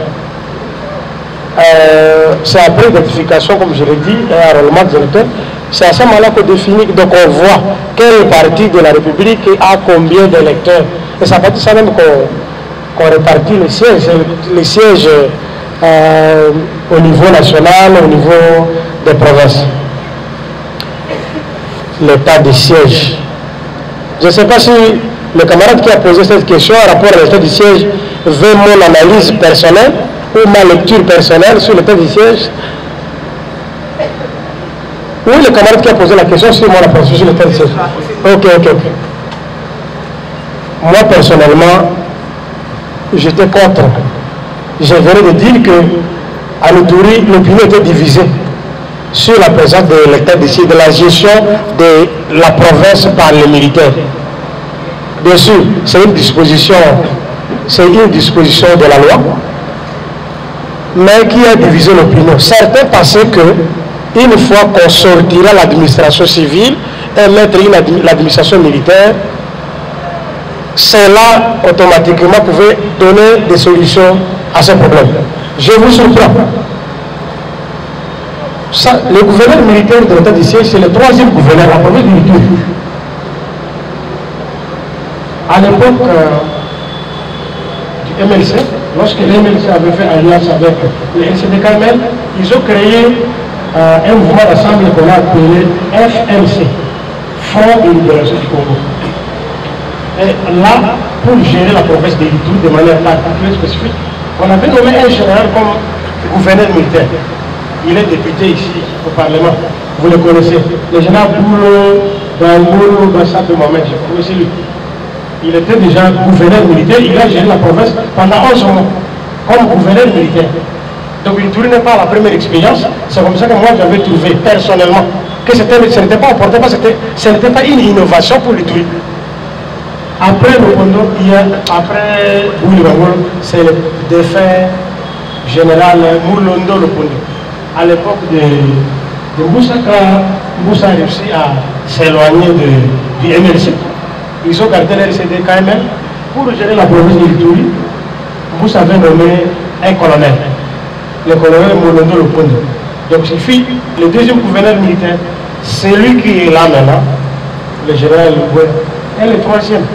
C'est après l'identification, comme je l'ai dit, et enrôlement des électeurs. C'est à ce moment-là qu'on définit, donc on voit quelle partie de la République a combien d'électeurs. Et c'est à partir de ça même qu'on répartit les sièges au niveau national, au niveau des provinces. L'état des sièges. Je ne sais pas si le camarade qui a posé cette question en rapport à l'état du siège veut mon analyse personnelle ou ma lecture personnelle sur l'état du siège. Oui, le camarade qui a posé la question, c'est moi la position sur l'état du siège. Ok. Moi, personnellement, j'étais contre. Je venais de dire qu'à l'Ituri, l'opinion était divisée sur la présence de l'état du siège, de la gestion de la province par les militaires. Bien sûr, c'est une disposition de la loi, mais qui a divisé l'opinion. Certains pensaient que une fois qu'on sortira l'administration civile et mettre l'administration militaire, cela automatiquement pouvait donner des solutions à ce problème. Je vous surprends. Ça, le gouverneur militaire de l'état du siège, c'est le troisième gouverneur, la province du Ituri. À l'époque du MLC, lorsque le MLC avait fait alliance avec le NCD-KML, ils ont créé un mouvement d'ensemble qu'on a appelé FLC, Front de Libération du Congo. Et là, pour gérer la province de l'Ituri de manière particulière spécifique, on avait nommé un général comme gouverneur militaire. Il est député ici au Parlement, vous le connaissez. Le général Boulo, Bangolo, Bassab de Mohamed, vous connaissez lui. Il était déjà gouverneur militaire, il a géré la province pendant 11 mois, comme gouverneur militaire. Donc l'Ituri n'est pas la première expérience, c'est comme ça que moi j'avais trouvé personnellement que ce n'était pas important, parce que ce n'était pas une innovation pour l'Ituri. Après le Kondo, après Bouli Bangolo, c'est le défunt général Moulondo le Kondo. À l'époque de Moussa, quand Moussa a réussi à s'éloigner du MLC, ils ont gardé le RCD KML pour gérer la province de l'Ituri. Moussa avait nommé un colonel, le colonel Moulondo le Kondo. Donc il fit le deuxième gouverneur militaire, c'est lui qui est là maintenant, le général Loué, et le troisième.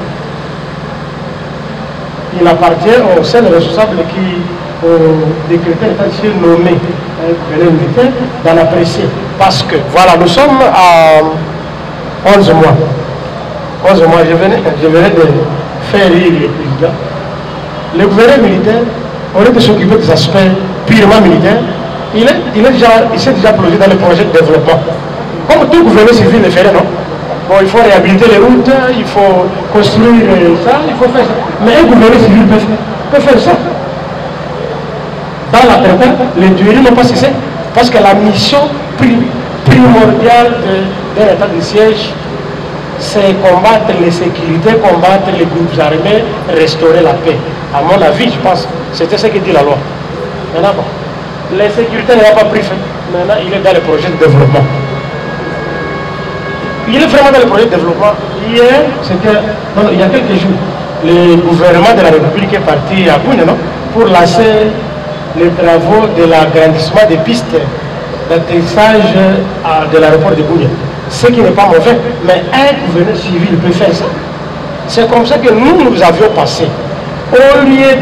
Il appartient aux seuls responsables qui ont décrété l'état de siège nommé gouverneur militaire dans l'apprécier. Parce que, voilà, nous sommes à 11 mois. 11 mois, je venais de faire rire le président. Le gouverneur militaire, au lieu de s'occuper des aspects purement militaires, il s'est déjà plongé dans les projets de développement. Comme tout gouverneur civil le ferait, non? Bon, il faut réhabiliter les routes, il faut construire ça, il faut faire ça. Mais un gouverneur civil peut faire ça. Dans la traité, les tueries n'ont pas cessé. Parce que la mission primordiale d'un état de siège, c'est combattre les sécurités, combattre les groupes armés, restaurer la paix. À mon avis, je pense, c'était ce que dit la loi. Maintenant, bon, les sécurités n'ont pas pris fait. Maintenant, il est dans les projets de développement. Il est vraiment dans le projet de développement. Hier, il y a quelques jours, le gouvernement de la République est parti à Bougne, non, pour lancer les travaux de l'agrandissement des pistes d'atterrissage de l'aéroport de Bougne. Ce qui n'est pas mauvais, mais un gouverneur civil peut faire ça. C'est comme ça que nous avions passé. Au lieu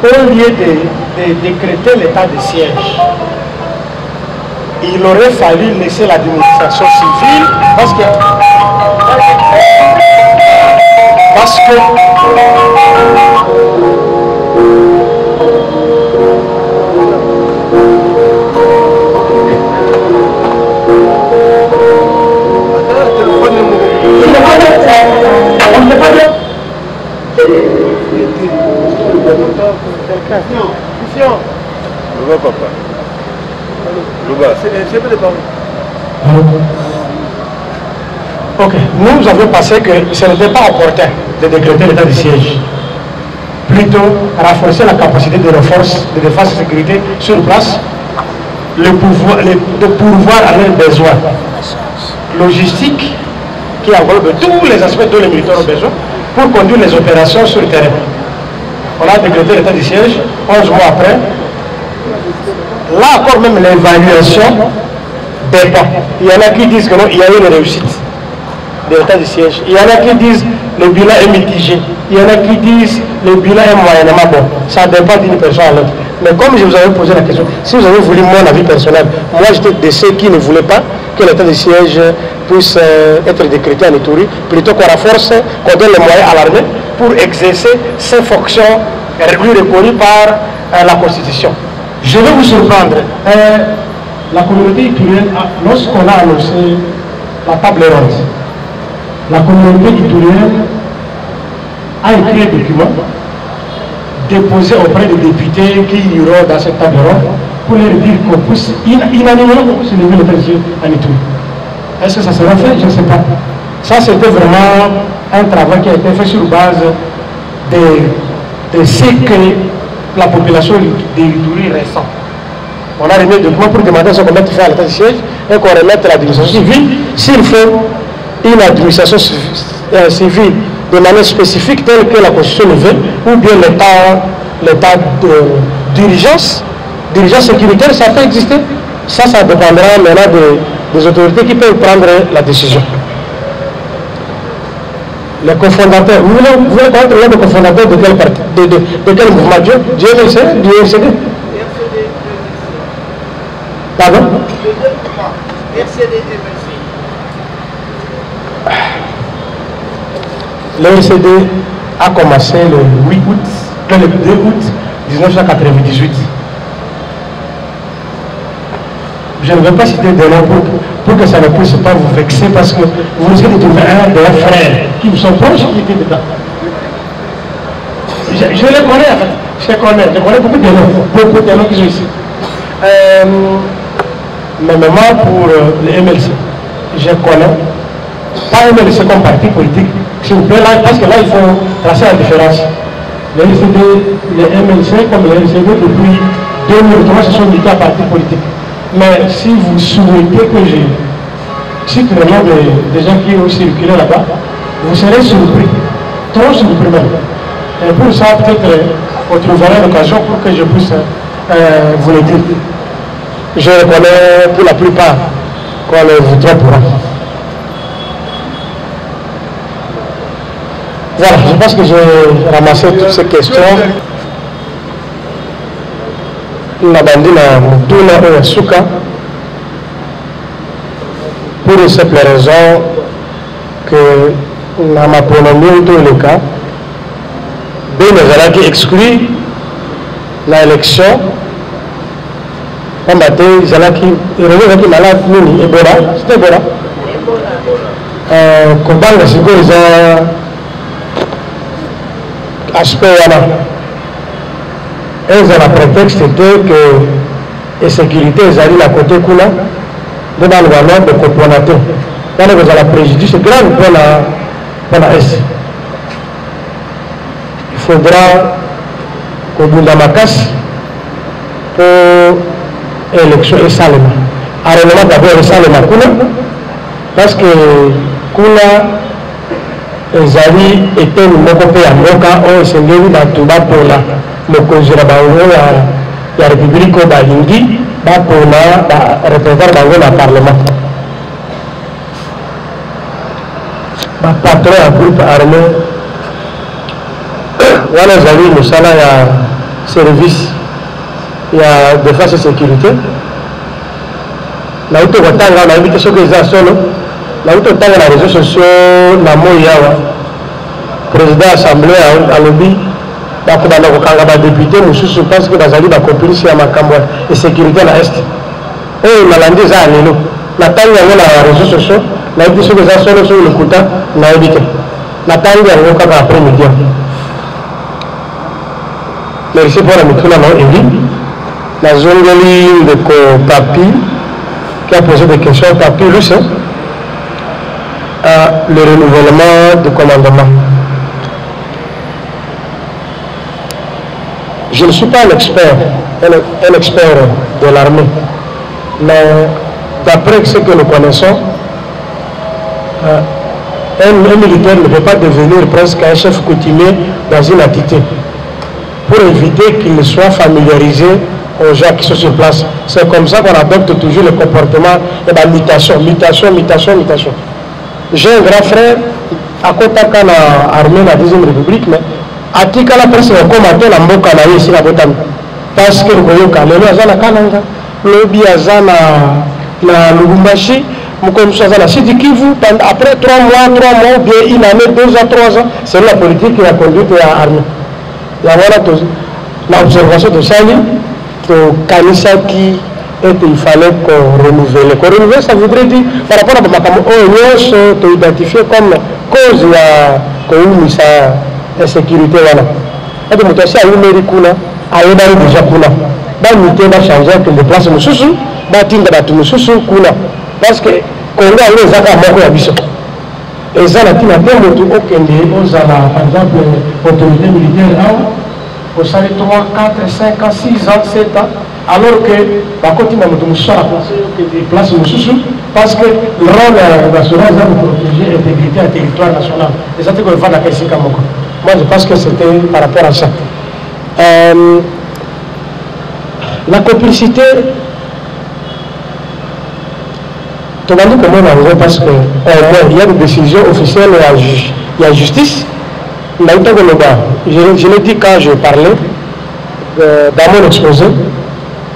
de décréter l'état de siège, il aurait fallu laisser l'administration civile parce que on ne peut pas dire. Papa. Ok, nous avions pensé que ce n'était pas opportun de décréter l'état de siège. Plutôt renforcer la capacité de forces de défense et de sécurité sur place, de pourvoir à leurs besoins logistiques qui englobe tous les aspects dont les militaires ont besoin pour conduire les opérations sur le terrain. On a décrété l'état de siège, 11 mois après. Là encore même l'évaluation dépend. Il y en a qui disent que non, il y a eu une réussite de l'état de siège. Il y en a qui disent que le bilan est mitigé. Il y en a qui disent que le bilan est moyennement bon. Ça dépend d'une personne à l'autre. Mais comme je vous avais posé la question, si vous avez voulu mon avis personnel, moi j'étais de ceux qui ne voulaient pas que l'état de siège puisse être décrété en Ituri, plutôt qu'on renforce, qu'on donne les moyens à l'armée pour exercer ses fonctions lui reconnues par la Constitution. Je vais vous surprendre. La communauté iturienne, lorsqu'on a annoncé la table ronde, la communauté iturienne a écrit un document déposé auprès des députés qui iront dans cette table ronde pour leur dire qu'on puisse, unanimement, qu'on puisse lever le président en Ituri. Est-ce que ça sera fait? Je ne sais pas. Ça, c'était vraiment un travail qui a été fait sur base de ce que la population de l'Ituri ressent. On a remis le document pour demander à ce qu'on mette fin à l'état de siège et qu'on remette l'administration civile. S'il faut une administration civile de manière spécifique telle que la Constitution le veut, ou bien l'état d'urgence sécuritaire, ça peut exister. Ça dépendra maintenant des autorités qui peuvent prendre la décision. Les cofondateurs, vous voulez connaître le cofondateur de quel parti, de quel mouvement? Du RCD? Pardon? Le RCD a commencé le 8 août, le 2 août 1998. Je ne vais pas citer des noms pour que ça ne puisse pas vous vexer parce que vous risquez de trouver un de leurs frères qui vous sont proches qui étaient dedans. Je les connais en fait. Je connais beaucoup de noms qui sont ici. Mais même pour le MLC, je connais pas MLC comme parti politique. S'il vous plaît, là, parce que là, il faut tracer la différence. Le LCD, le MLC comme le LCD depuis 2003 se sont mis à parti politique. Mais si vous souhaitez que je cite le nom des gens qui ont circulé là-bas, vous serez surpris, trop surpris même. Et pour ça, peut-être, on trouvera l'occasion pour que je puisse vous le dire. Je reconnais pour la plupart qu'on ne vous trompe pas. Voilà, je pense que j'ai ramassé toutes ces questions. Nabandina Mutuna Oyasuka, pour une simple raison que dans ma pronomie ou le cas, Ben qui exclut l'élection, on battait Zalaki, il revient qui malade, Ebola, c'était Ebola. Kobanga, c'est quoi les aspects et le prétexte était que la sécurité est allée à côté de là, dans le ballon de Coponato. Dans le cas de préjudice grave pour la S. Il faudra qu'on bouge dans ma casse pour l'élection et Salema. Alors, d'abord, Salema Kula, parce que Kula, ezali était une mokopé à Moka, on s'est mis dans tout bas pour la. Le conseil de la République au Balingi, pour la représentation dans le Parlement. Le patron du groupe armé, voilà, nous sommes à service, il y a défense et sécurité. Là où tu as la invitation que les solo, là où tu as les réseaux sociaux, la Moyawa, président de l'Assemblée à lobby. Les députés, nous pensons que nous avons la complice à Makambo et sécurité à l'Est. Et nous avons dit ça à Nilo. Nous avons dit les réseaux sociaux, nous avons dit que nous avons sur le Kouta, nous avons dit que nous avons dit après-midi. Merci pour la mission de la zone de ligne de Papi, qui a posé des questions, Papi, le renouvellement du commandement. Je ne suis pas un expert de l'armée, mais d'après ce que nous connaissons, un militaire ne peut pas devenir presque un chef coutumier dans une entité pour éviter qu'il ne soit familiarisé aux gens qui sont sur place. C'est comme ça qu'on adopte toujours le comportement de la mutation. J'ai un grand frère à Kotaka, l'armée de la Deuxième République, mais atika la presse combattre la mboka na yesi la botami parce que koyoka lelo azana kananga lobi azana na Lubumbashi mukomso azana Sud Kivu après 3 mois bien une année 2 ans 3 ans c'est la politique qui a conduit à l'armée. La voilà l'observation de Sali que Kanisa qui il fallait qu'on renouvelle. Qu'on renouvelle, ça voudrait dire par rapport à Makambo on identifié comme cause la insécurité voilà. Et donc moi aussi à une kuna à une déjà kuna. Dans l'unité va changer que les places mususu, va tinda batu mususu kuna. Parce que Congo a les zaka moko ya biso. Et ça la tina tellement tout okende ozala par exemple autorité militaire là au sali 3 4 5 ans 6 ans 7 ans alors que ba continue mutu musala placer que des places mususu parce que le rôle national c'est de protéger l'intégrité du territoire national. Et ça c'est qu'on va la caisse kamoko. Moi, je pense que c'était par rapport à ça. La complicité, tout le monde dit comment on parce qu'il y a des décisions officielles, il y a justice. Je l'ai dit quand je parlais dans mon exposé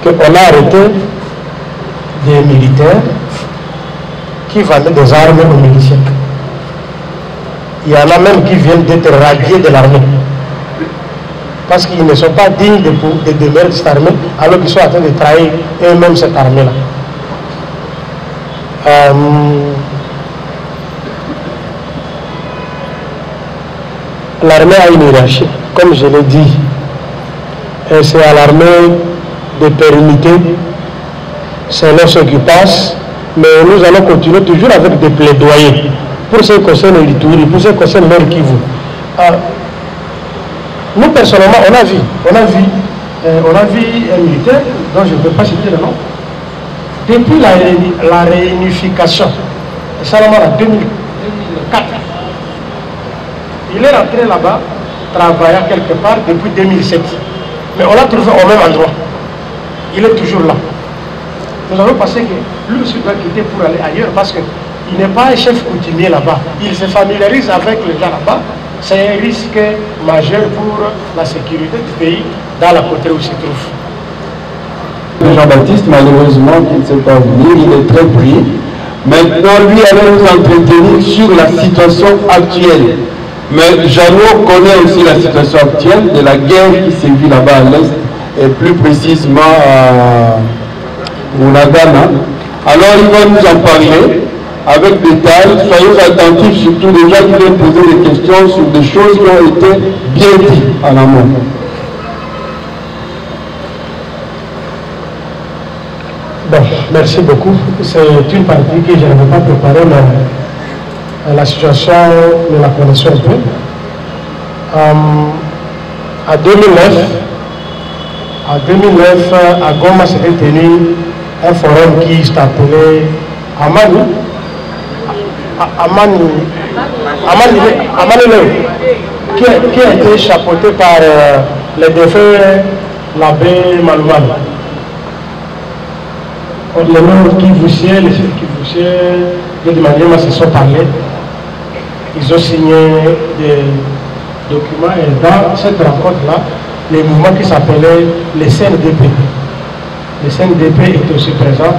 qu'on a arrêté des militaires qui vendaient des armes aux miliciens. Il y en a même qui viennent d'être radiés de l'armée. Parce qu'ils ne sont pas dignes de demeurer de cette armée, alors qu'ils sont en train de trahir eux-mêmes cette armée-là. L'armée a une hiérarchie, comme je l'ai dit. C'est à l'armée de pérennité, selon ce qui passe, mais nous allons continuer toujours avec des plaidoyers pour ce qui concerne l'Ituri, pour ce qui concerne l'Or Kivu. Nous, personnellement, on a vu un militaire dont je ne peux pas citer le nom. Depuis la réunification, ça remonte à 2004, il est rentré là-bas, travaillant quelque part depuis 2007. Mais on l'a trouvé au même endroit. Il est toujours là. Nous avons pensé que lui aussi doit quitter pour aller ailleurs parce qu'il n'est pas un chef coutumier là-bas. Il se familiarise avec les gens là-bas. C'est un risque majeur pour la sécurité du pays dans la côte où il se trouve. Jean-Baptiste, malheureusement, qui ne sait pas venir, il est très pris. Maintenant, lui allait nous entretenir sur la situation actuelle. Mais Jeannot connaît aussi la situation actuelle de la guerre qui sévit là-bas à l'Est, et plus précisément à Mounagana. Alors il va nous en parler avec détail. Soyez attentifs, surtout des gens qui viennent poser des questions sur des choses qui ont été bien dites en amont. Bon, merci beaucoup. C'est une partie que je n'avais pas préparée, mais la situation, nous la connaissons un peu. En 2009, à Goma s'était tenu un forum qui s'appelait qui a été chapeauté par le défunt l'abbé Malouane. Les membres qui voussaient, les chefs qui voussaient, de manière se sont parlé. Ils ont signé des documents et dans cette rencontre-là, les mouvements qui s'appelaient les CNDP. Les CNDP étaient aussi présents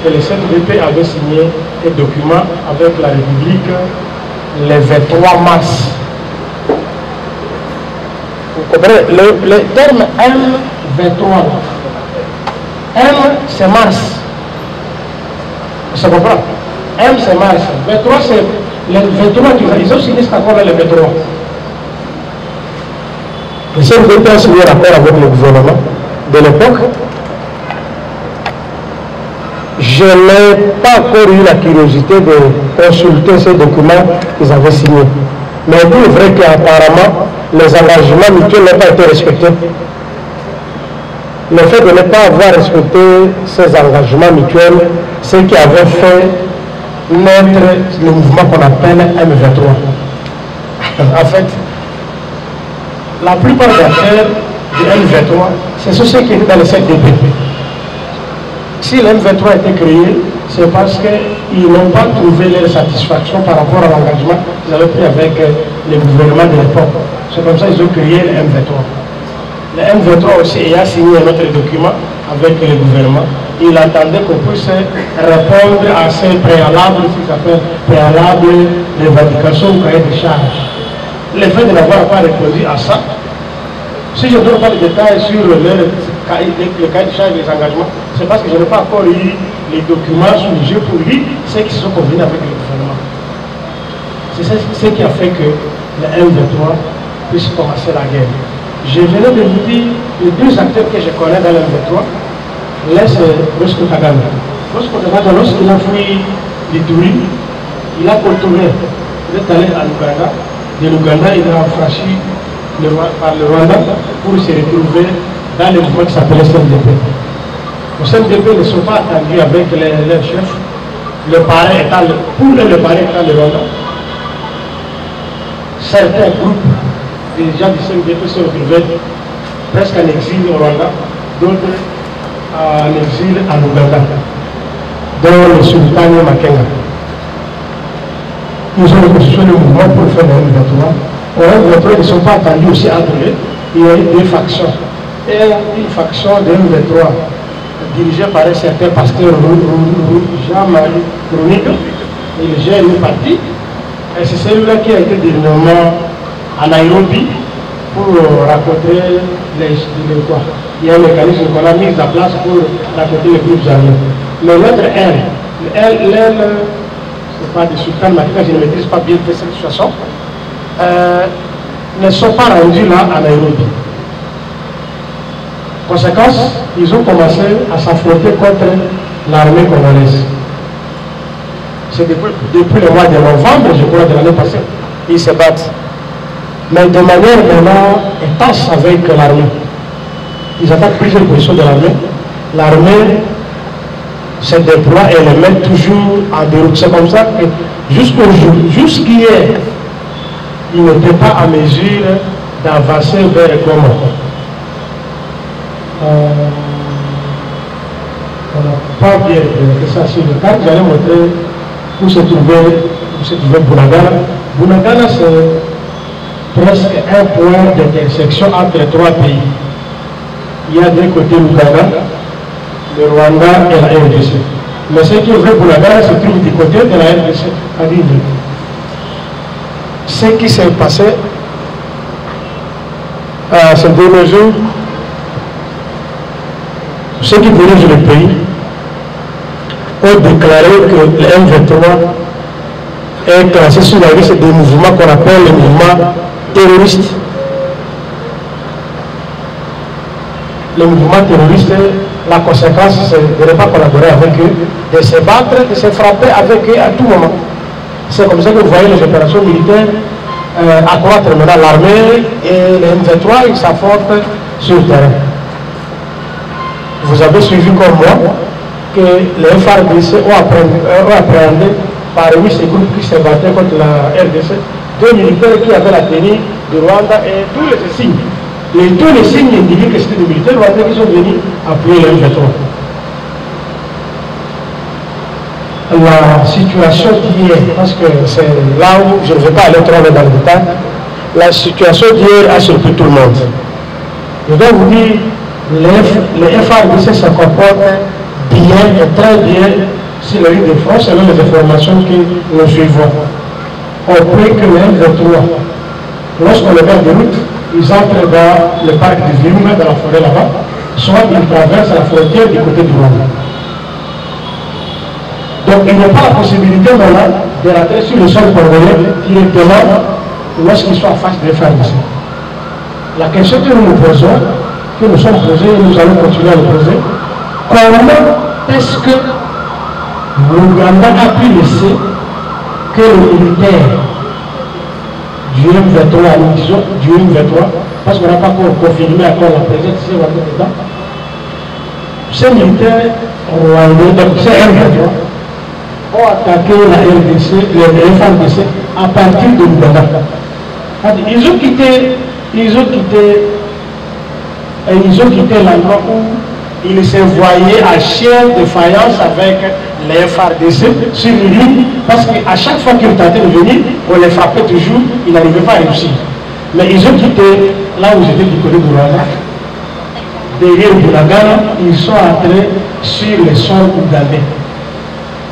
et les CNDP avaient signé des documents avec la République le 23 mars. Vous comprenez le terme M23. M c'est mars. Ça comprend? M c'est mars. 23 c'est le 23 ils ont signé cet accord le 23. Le CNDP a signé un rapport avec le gouvernement de l'époque. Je n'ai pas encore eu la curiosité de consulter ces documents qu'ils avaient signés. Mais il est vrai qu'apparemment, les engagements mutuels n'ont pas été respectés. Le fait de ne pas avoir respecté ces engagements mutuels, c'est ce qui avait fait naître le mouvement qu'on appelle M23. En fait, la plupart des affaires du M23, c'est ceux qui étaient dans le CNDP. Si le M23 a été créé, c'est parce qu'ils n'ont pas trouvé leur satisfaction par rapport à l'engagement qu'ils avaient pris avec le gouvernement de l'époque. C'est comme ça qu'ils ont créé le M23. Le M23 aussi ayant signé un autre document avec le gouvernement, il attendait qu'on puisse répondre à ces préalables, ce qu'ils appellent préalables d'évaluation ou cahier de charge. Le fait de n'avoir pas répondu à ça, si je ne donne pas de détails sur le cahier de charge des engagements, c'est parce que je n'ai pas encore eu les documents sous les yeux pour lire ceux qui se sont convenus avec le gouvernement. C'est ce qui a fait que le M23 puisse commencer la guerre. Je venais de vous dire les deux acteurs que je connais dans le M23. L'un c'est Roscoe Kagame. Roscoe Kagame, lorsqu'il a fui l'Ituri, il a contourné. Il est allé à l'Ouganda. De l'Ouganda, il a franchi par le Rwanda pour se retrouver dans le mouvement qui s'appelait CNDP. Les CNDP ne sont pas attendus avec leurs chefs. Le parrain étant le Rwanda. Certains groupes des gens du CNDP se retrouvaient presque en exil au Rwanda, d'autres en exil en Ouganda, dont le sultan Makenga. Ils ont reconstitué le mouvement pour faire le M23. Au M23, ils ne sont pas attendus aussi entre eux. Il y a eu deux factions. Et une faction de M23 dirigé par un certain pasteur Jean-Marie Chronique. Il gère une partie. Et c'est celui-là qui a été dernièrement à Nairobi pour raconter quoi. Il y a un mécanisme qu'on a mis en place pour raconter les groupes armés. Mais l'autre l'aile, c'est pas des sultans, je ne maîtrise pas bien cette situation, ne sont pas rendus là à Nairobi. Conséquence, ils ont commencé à s'affronter contre l'armée congolaise. C'est depuis le mois de novembre, je crois, de l'année passée, ils se battent. Mais de manière vraiment étanche avec l'armée. Ils attaquent plusieurs positions de l'armée. L'armée se déploie et les met toujours en déroute. C'est comme ça que jusqu'hier, ils n'étaient pas en mesure d'avancer vers Goma. On n'a pas bien fait ça sur le cadre. J'allais montrer où se trouvait Bunagana. Bunagana, c'est presque un point d'intersection entre les trois pays. Il y a d'un côté l'Ouganda, le Rwanda et la RDC. Mais ce qui est vrai pour la Bunagana se trouve du côté de la RDC à Guinée. Ce qui s'est passé à ce dernier jour, ceux qui dirigent le pays ont déclaré que le M23 est classé sur la liste des mouvements qu'on appelle les mouvements terroristes. Les mouvements terroristes, la conséquence, c'est de ne pas collaborer avec eux, de se battre, de se frapper avec eux à tout moment. C'est comme ça que vous voyez les opérations militaires accroître maintenant l'armée et les M23, ils s'affrontent sur le terrain. Vous avez suivi comme moi que les FARDC ont appréhendé parmi ces groupes qui se battaient contre la RDC, deux militaires qui avaient la tenue du Rwanda et tous les signes. Tous les signes indiquent que c'était des militaires rwandais qui sont venus appuyer les M23. La situation d'hier, parce que c'est là où je ne vais pas aller trop dans le détail, la situation d'hier a surpris tout le monde. Je dois vous dire, les FARDC se comportent bien et très bien sur la ligne de front selon les informations que nous suivons. On prie que les M23, lorsqu'on les met de route, ils entrent dans le parc du Virunga, dans la forêt là-bas, soit ils traversent la frontière du côté du Rwanda. Donc ils n'ont pas la possibilité maintenant de rentrer sur le sol congolais directement lorsqu'ils sont en face des FARDC. La question que nous nous posons, que nous sommes posés et nous allons continuer à le poser, comment est-ce que l'Ouganda a pu laisser que les militaires du M23, nous disons du M23, parce qu'on n'a pas encore confirmé encore la présence ici dedans, ces militaires rwandais, donc ces M23, ont attaqué la RDC, les FARDC à partir de l'Ouganda. Ils ont quitté l'endroit où ils se voyaient à chien de faïence avec les FARDC sur une ligne, parce qu'à chaque fois qu'ils tentaient de venir, on les frappait toujours, ils n'arrivaient pas à réussir. Mais ils ont quitté là où j'étais du côté de Rwanda, derrière Bunagana, ils sont entrés sur le sol ougandais.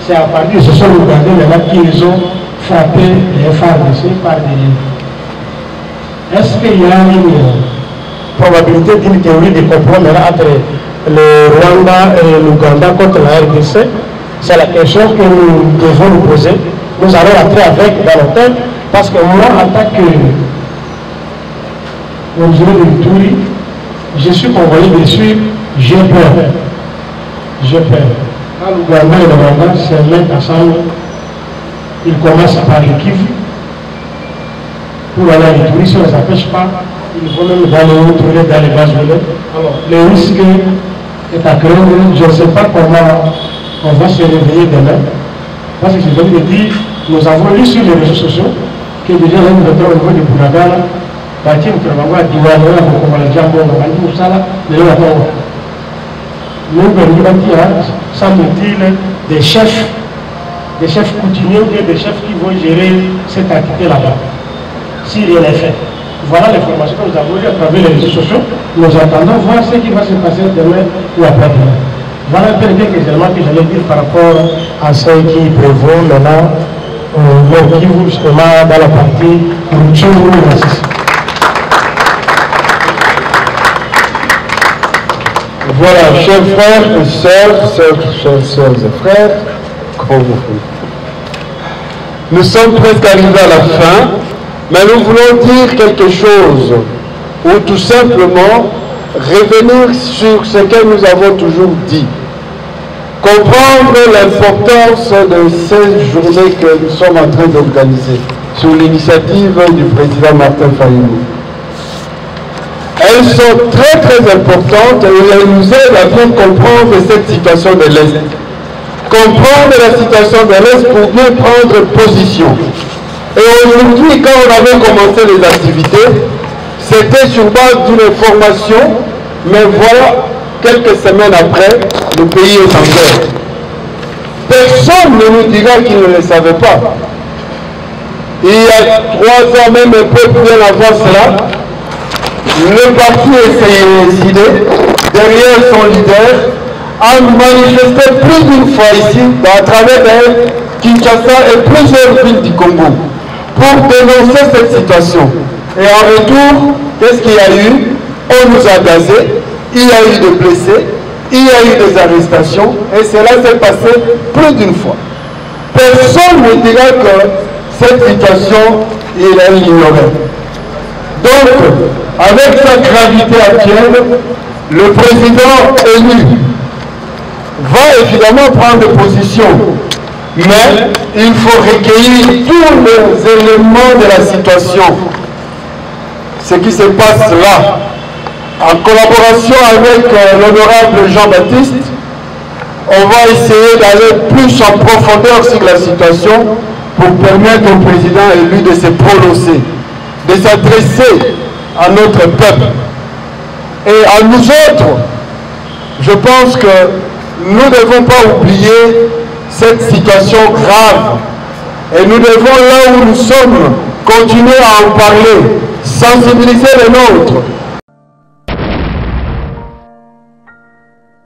C'est à partir de ce sol ougandais maintenant qu'ils ont frappé les FARDC par derrière. Est-ce qu'il y a une probabilité d'une théorie de complot entre le Rwanda et l'Ouganda contre la RDC? C'est la question que nous devons nous poser. Nous allons rentrer avec dans le thème, parce que moi, en tant que originaire de Ituri, je suis congolais, bien sûr, j'ai peur. J'ai peur. Quand l'Ouganda et le Rwanda se mettent ensemble, ils commencent par le Kivu. Pour aller à l'Ituri, si on ne les empêche pas, ils vont même dans les bases relais. Alors, le risque est à craindre. Je ne sais pas comment on va se réveiller demain. Parce que je viens de dire, nous avons lu sur les réseaux sociaux que déjà là, nous avons au niveau de Bunagana, bâtir une travail à Diwala, pour qu'on va le dire, on va dire tout ça là, mais là, nous avons semble-t-il, des chefs coutumiers et des chefs qui vont gérer cette activité là-bas. Si rien n'est fait. Voilà l'information que nous avons eue à travers les réseaux sociaux. Nous attendons voir ce qui va se passer demain ou après-demain. Voilà un peu quelques éléments que j'allais dire par rapport à ce qui prévaut maintenant au Kivu, justement dans la partie Rutshuru et Masisi. Voilà, chers frères et sœurs et frères, comment vous faites? Nous sommes presque arrivés à la fin, mais nous voulons dire quelque chose, ou tout simplement revenir sur ce que nous avons toujours dit. Comprendre l'importance de ces journées que nous sommes en train d'organiser, sur l'initiative du président Martin Fayulu. Elles sont très très importantes et elles nous aident à bien comprendre cette situation de l'Est. Comprendre la situation de l'Est pour bien prendre position. Et aujourd'hui, quand on avait commencé les activités, c'était sur base d'une information, mais voilà, quelques semaines après, le pays est en guerre. Personne ne nous dira qu'il ne le savait pas. Il y a 3 ans, même un peu bien avant cela, le parti SID, derrière son leader, a manifesté plus d'une fois ici, à travers Kinshasa et plusieurs villes du Congo, pour dénoncer cette situation. Et en retour, qu'est-ce qu'il y a eu? On nous a gazés, il y a eu des blessés, il y a eu des arrestations, et cela s'est passé plus d'une fois. Personne ne dira que cette situation, il l'ignorait. Donc, avec sa gravité actuelle, le président élu va évidemment prendre position, mais il faut recueillir tous les éléments de la situation. Ce qui se passe là, en collaboration avec l'honorable Jean-Baptiste, on va essayer d'aller plus en profondeur sur la situation pour permettre au président élu de se prononcer, de s'adresser à notre peuple. Et à nous autres, je pense que nous ne devons pas oublier cette situation grave. Et nous devons, là où nous sommes, continuer à en parler, sensibiliser les nôtres,